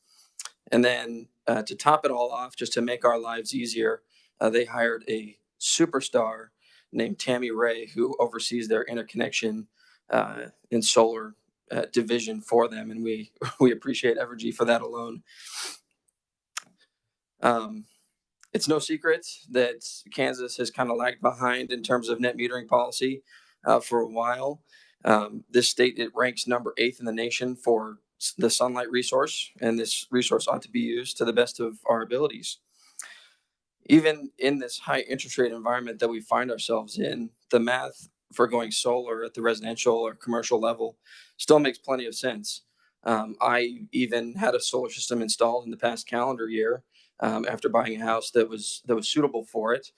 S13: And then to top it all off, just to make our lives easier, they hired a superstar named Tammy Ray, who oversees their interconnection and solar division for them. And we appreciate Evergy for that alone. It's no secret that Kansas has kind of lagged behind in terms of net metering policy for a while. This state, it ranks number 8 in the nation for the sunlight resource, and this resource ought to be used to the best of our abilities. Even in this high interest rate environment that we find ourselves in, the math for going solar at the residential or commercial level still makes plenty of sense. I even had a solar system installed in the past calendar year after buying a house that was suitable for it.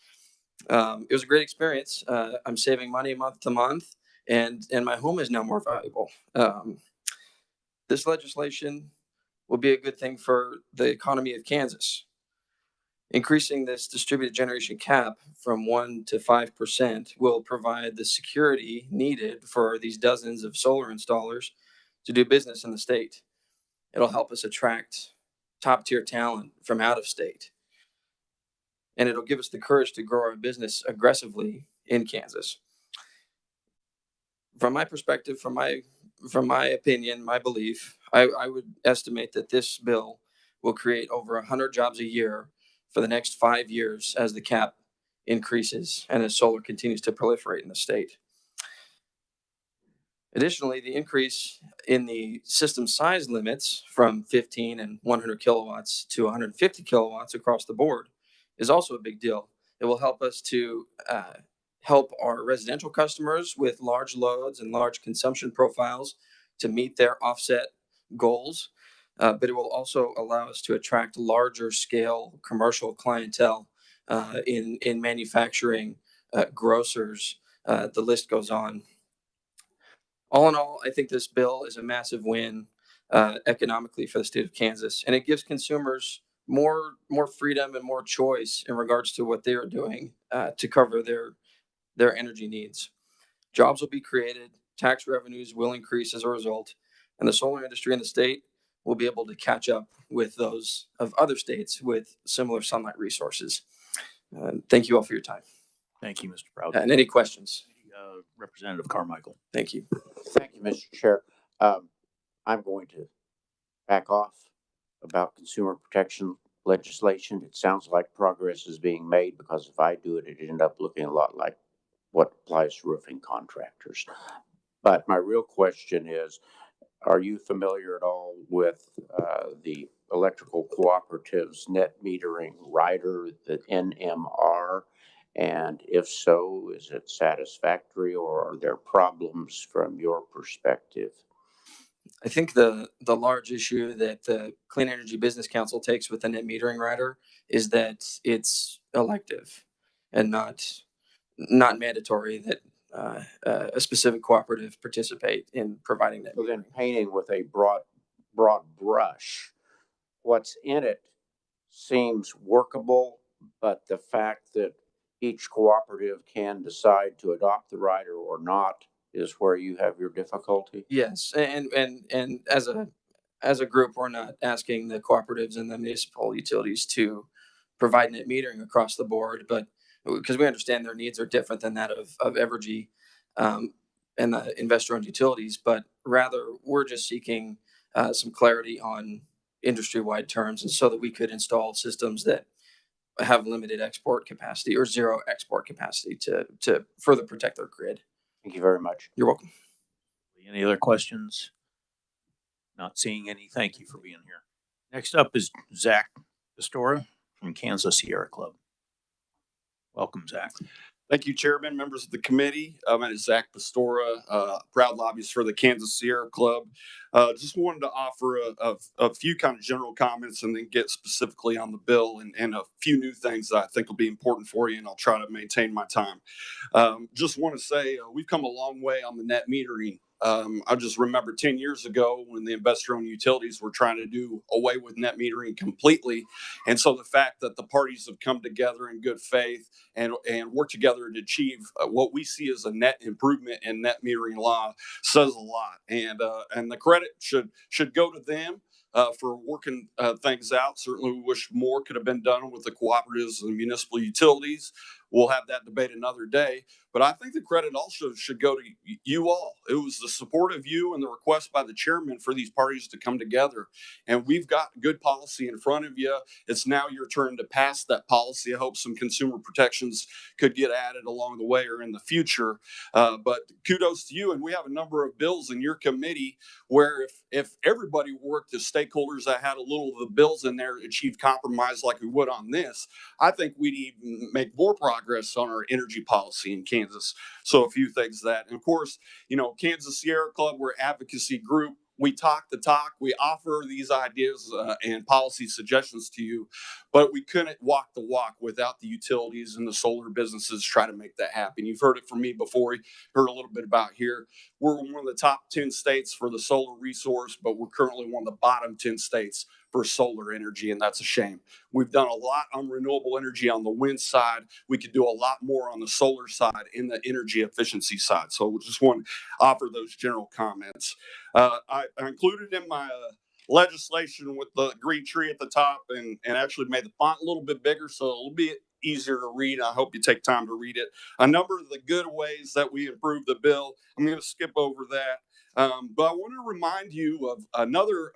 S13: It was a great experience. I'm saving money month to month, and my home is now more valuable. This legislation will be a good thing for the economy of Kansas. Increasing this distributed generation cap from 1% to 5% will provide the security needed for these dozens of solar installers to do business in the state. It'll help us attract top tier talent from out of state. And it'll give us the courage to grow our business aggressively in Kansas. From my perspective, from my opinion, my belief, I would estimate that this bill will create over 100 jobs a year for the next 5 years as the cap increases and as solar continues to proliferate in the state. Additionally, the increase in the system size limits from 15 and 100 kilowatts to 150 kilowatts across the board is also a big deal. It will help us to help our residential customers with large loads and large consumption profiles to meet their offset goals. But it will also allow us to attract larger scale commercial clientele in manufacturing, grocers, the list goes on. All in all, I think this bill is a massive win economically for the state of Kansas, and it gives consumers more freedom and more choice in regards to what they are doing to cover their their energy needs. Jobs will be created, tax revenues will increase as a result, and the solar industry in the state will be able to catch up with those of other states with similar sunlight resources. Thank you all for your time.
S1: Thank you, Mr. Proud.
S13: And any questions?
S1: Representative Carmichael.
S13: Thank you.
S10: Thank you, Mr. Chair. I'm going to back off about consumer protection legislation. It sounds like progress is being made, because if I do it, it'd end up looking a lot like what applies to roofing contractors. But my real question is, are you familiar at all with the electrical cooperatives net metering rider, the NMR? And if so, is it satisfactory, or are there problems from your perspective?
S13: I think the large issue that the Clean Energy Business Council takes with the net metering rider is that it's elective and not mandatory that a specific cooperative participate in providing that.
S10: So then, painting with a broad brush, what's in it seems workable, but the fact that each cooperative can decide to adopt the rider or not is where you have your difficulty.
S13: Yes, and as a group, we're not asking the cooperatives and the municipal utilities to provide net metering across the board, but because we understand their needs are different than that of Evergy and the investor-owned utilities, but rather we're just seeking some clarity on industry-wide terms, and so that we could install systems that have limited export capacity or zero export capacity to further protect their grid.
S10: Thank you very much.
S13: You're welcome.
S1: Any other questions? Not seeing any. Thank you for being here. Next up is Zach Pastora from Kansas Sierra Club. Welcome, Zach.
S14: Thank you, Chairman, members of the committee. My name is Zach Pastora, proud lobbyist for the Kansas Sierra Club. Just wanted to offer a few kind of general comments and then get specifically on the bill and a few new things that I think will be important for you, and I'll try to maintain my time. Just want to say we've come a long way on the net metering. I just remember 10 years ago when the investor-owned utilities were trying to do away with net metering completely. And so the fact that the parties have come together in good faith and work together to achieve what we see as a net improvement in net metering law says a lot. And the credit should go to them for working things out. Certainly we wish more could have been done with the cooperatives and municipal utilities. We'll have that debate another day. But I think the credit also should go to you all. It was the support of you and the request by the chairman for these parties to come together. And we've got good policy in front of you. It's now your turn to pass that policy. I hope some consumer protections could get added along the way or in the future. But kudos to you. And we have a number of bills in your committee where if everybody worked as stakeholders that had a little of the bills in there, achieve compromise like we would on this, I think we'd even make more progress on our energy policy in Kansas. So a few things that, and of course, Kansas Sierra Club, we're an advocacy group. We talk the talk. We offer these ideas and policy suggestions to you, but we couldn't walk the walk without the utilities and the solar businesses try to make that happen. You've heard it from me before. You heard a little bit about here. We're one of the top 10 states for the solar resource, but we're currently one of the bottom 10 states for solar energy, and that's a shame. We've done a lot on renewable energy on the wind side. We could do a lot more on the solar side in the energy efficiency side. So we just want to offer those general comments. I included in my legislation with the green tree at the top and actually made the font a little bit bigger so it'll be easier to read. I hope you take time to read it. A number of the good ways that we improved the bill. I'm going to skip over that. But I want to remind you of another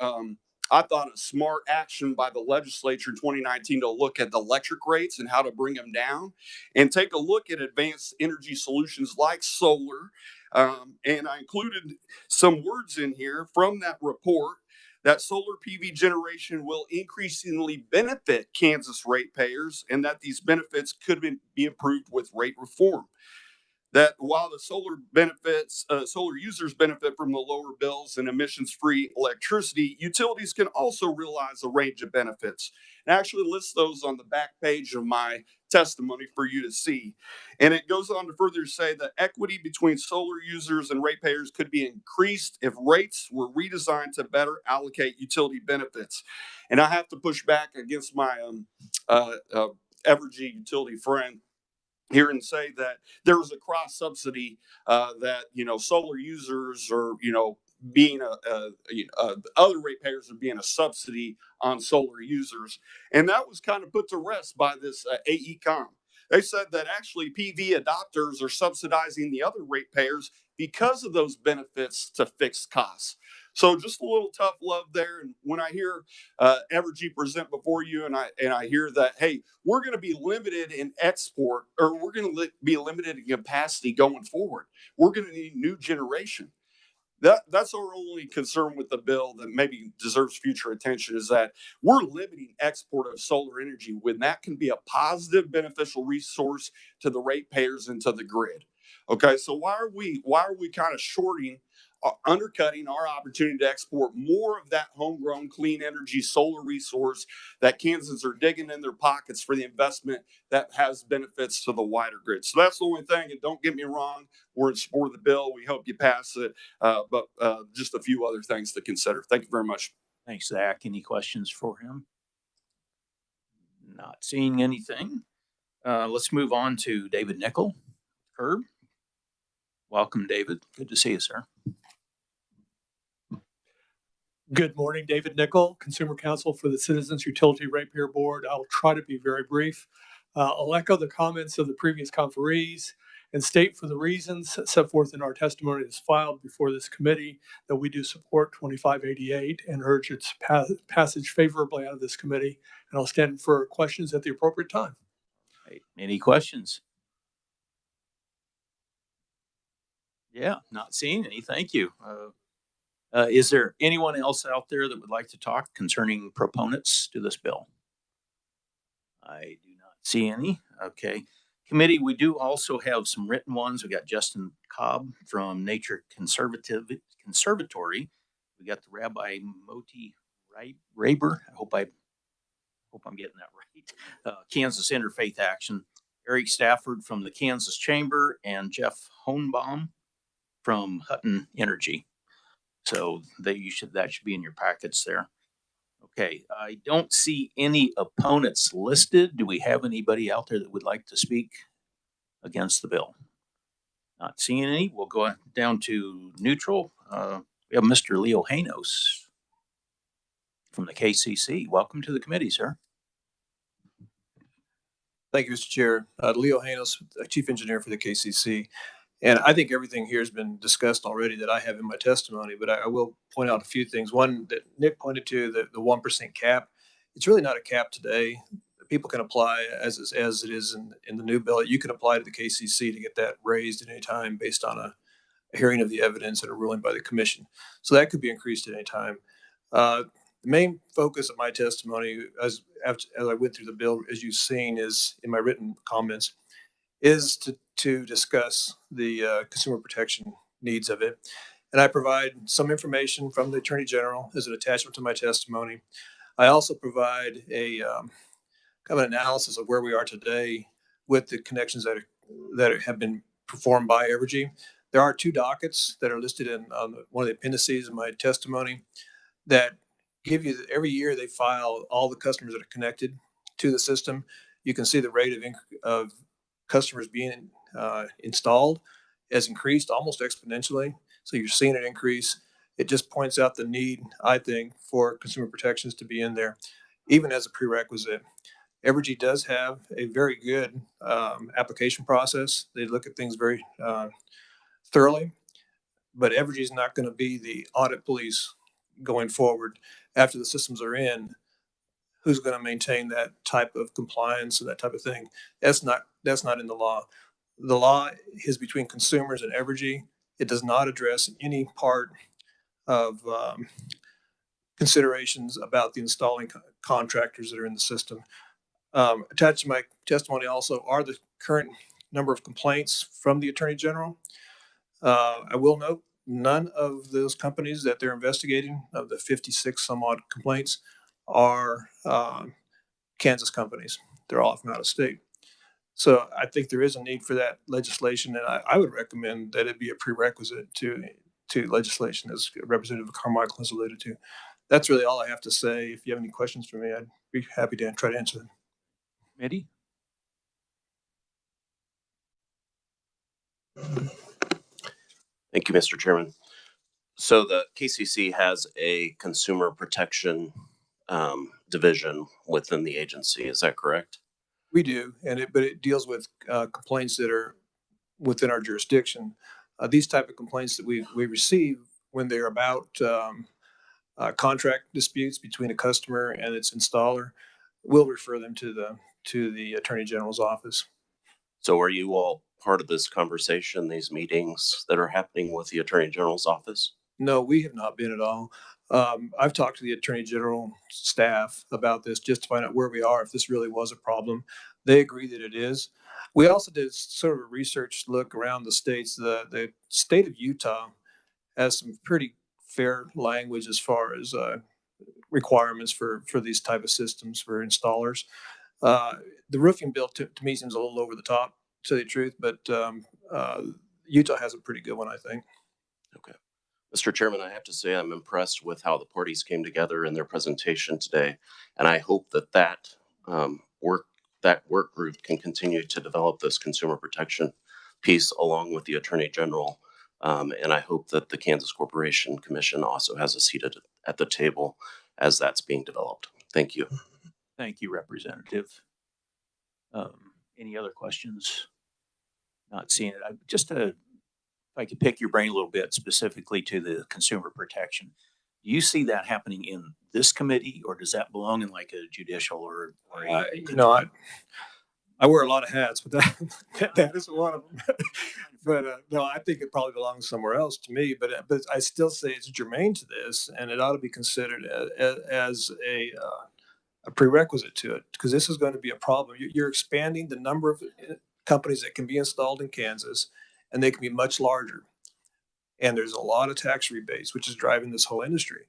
S14: I thought a smart action by the legislature in 2019 to look at the electric rates and how to bring them down and take a look at advanced energy solutions like solar. And I included some words in here from that report that solar PV generation will increasingly benefit Kansas ratepayers and that these benefits could be improved with rate reform. That while the solar users benefit from the lower bills and emissions-free electricity, utilities can also realize a range of benefits. And I actually list those on the back page of my testimony for you to see. And it goes on to further say that equity between solar users and ratepayers could be increased if rates were redesigned to better allocate utility benefits. And I have to push back against my Evergy utility friend. here and say that there was a cross subsidy, that, solar users are, being other ratepayers are being a subsidy on solar users. And that was kind of put to rest by this AECOM. They said that actually PV adopters are subsidizing the other ratepayers because of those benefits to fixed costs. So just a little tough love there. And when I hear Evergy present before you, and I hear that, hey, we're going to be limited in export, or we're going to be limited in capacity going forward. We're going to need new generation. That's our only concern with the bill that maybe deserves future attention, is that we're limiting export of solar energy when that can be a positive, beneficial resource to the ratepayers and to the grid. Okay, so why are we kind of undercutting our opportunity to export more of that homegrown clean energy solar resource that Kansans are digging in their pockets for the investment that has benefits to the wider grid? So that's the only thing. And don't get me wrong, we're in support of the bill. We hope you pass it. But just a few other things to consider. Thank you very much.
S1: Thanks, Zach. Any questions for him? Not seeing anything. Let's move on to David Nickel. Herb. Welcome, David. Good to see you, sir.
S15: Good morning, David Nickel, Consumer Counsel for the Citizens Utility Ratepayer Board. I'll try to be very brief. I'll echo the comments of the previous conferees and state for the reasons set forth in our testimony that's filed before this committee that we do support 2588 and urge its passage favorably out of this committee. And I'll stand for questions at the appropriate time.
S1: Right. Any questions? Yeah, not seeing any. Thank you. Is there anyone else out there that would like to talk concerning proponents to this bill? I do not see any. Okay. Committee, we do also have some written ones. We got Justin Cobb from Nature Conservatory. We got the Rabbi Moti Raber. I hope I'm getting that right. Kansas Interfaith Action. Eric Stafford from the Kansas Chamber, and Jeff Hohenbaum from Hutton Energy. So that should be in your packets there. Okay, I don't see any opponents listed. Do we have anybody out there that would like to speak against the bill? Not seeing any. We'll go down to neutral. We have Mr. Leo Hanos from the KCC. Welcome to the committee, sir.
S16: Thank you, Mr. Chair. Leo Hanos, Chief Engineer for the KCC. And I think everything here has been discussed already that I have in my testimony, but I will point out a few things. One that Nick pointed to, the 1% cap. It's really not a cap today. People can apply as it is in the new bill. You can apply to the KCC to get that raised at any time based on a hearing of the evidence and a ruling by the commission. So that could be increased at any time. The main focus of my testimony, as I went through the bill, as you've seen, is in my written comments, is to discuss the consumer protection needs of it. And I provide some information from the Attorney General as an attachment to my testimony. I also provide a kind of an analysis of where we are today with the connections that have been performed by Evergy. There are 2 dockets that are listed on one of the appendices of my testimony that give you, every year they file all the customers that are connected to the system. You can see the rate of customers being installed has increased almost exponentially. So you're seeing it increase. It just points out the need, I think, for consumer protections to be in there, even as a prerequisite. Evergy does have a very good application process. They look at things very thoroughly, but Evergy is not going to be the audit police going forward after the systems are in. Who's going to maintain that type of compliance and that type of thing? That's not in the law. The law is between consumers and Evergy. It does not address any part of considerations about the installing contractors that are in the system. Attached to my testimony also are the current number of complaints from the Attorney General. I will note none of those companies that they're investigating, of the 56 some odd complaints, are Kansas companies. They're all from out of state. So I think there is a need for that legislation, and I would recommend that it be a prerequisite to legislation, as Representative Carmichael has alluded to. That's really all I have to say. If you have any questions for me, I'd be happy to try to answer them.
S1: Committee?
S17: Thank you, Mr. Chairman. So the KCC has a consumer protection division within the agency. Is that correct?
S16: We do, but it deals with complaints that are within our jurisdiction. These type of complaints that we receive when they're about contract disputes between a customer and its installer, we'll refer them to the Attorney General's office.
S17: So are you all part of this conversation, these meetings that are happening with the Attorney General's office?
S16: No, we have not been at all. I've talked to the Attorney General staff about this just to find out where we are, if this really was a problem. They agree that it is. We also did sort of a research look around the states. The state of Utah has some pretty fair language as far as requirements for these type of systems for installers. The roofing bill to me seems a little over the top, to tell you the truth, but Utah has a pretty good one, I think.
S17: Okay. Mr. Chairman, I have to say I'm impressed with how the parties came together in their presentation today, and I hope that work group can continue to develop this consumer protection piece along with the Attorney General, and I hope that the Kansas Corporation Commission also has a seat at the table as that's being developed. Thank you.
S1: Thank you, Representative. Any other questions? Not seeing it. If I could pick your brain a little bit specifically to the consumer protection, do you see that happening in this committee, or does that belong in like a judicial or
S16: I wear a lot of hats, but that is one of them. But no, I think it probably belongs somewhere else to me. But I still say it's germane to this, and it ought to be considered as a prerequisite to it, because this is going to be a problem. You're expanding the number of companies that can be installed in Kansas, and they can be much larger. And there's a lot of tax rebates, which is driving this whole industry.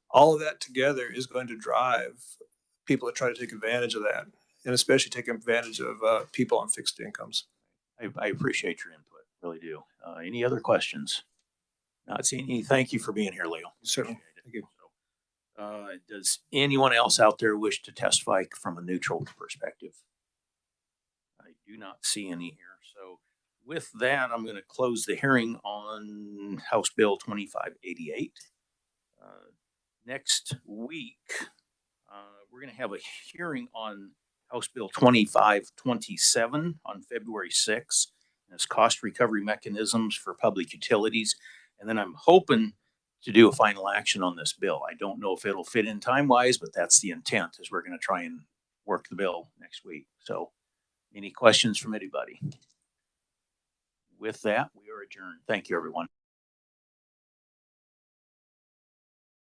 S16: All of that together is going to drive people to try to take advantage of that, and especially take advantage of people on fixed incomes.
S1: I appreciate your input, really do. Any other questions? Not seeing any. Thank you for being here, Leo.
S16: Certainly. Thank you.
S1: Does anyone else out there wish to testify from a neutral perspective? I do not see any here. So with that, I'm going to close the hearing on House Bill 2588. Next week, we're going to have a hearing on House Bill 2527 on February 6th. It's cost recovery mechanisms for public utilities. And then I'm hoping to do a final action on this bill. I don't know if it'll fit in time-wise, but that's the intent, is we're going to try and work the bill next week. So any questions from anybody? With that, we are adjourned. Thank you, everyone.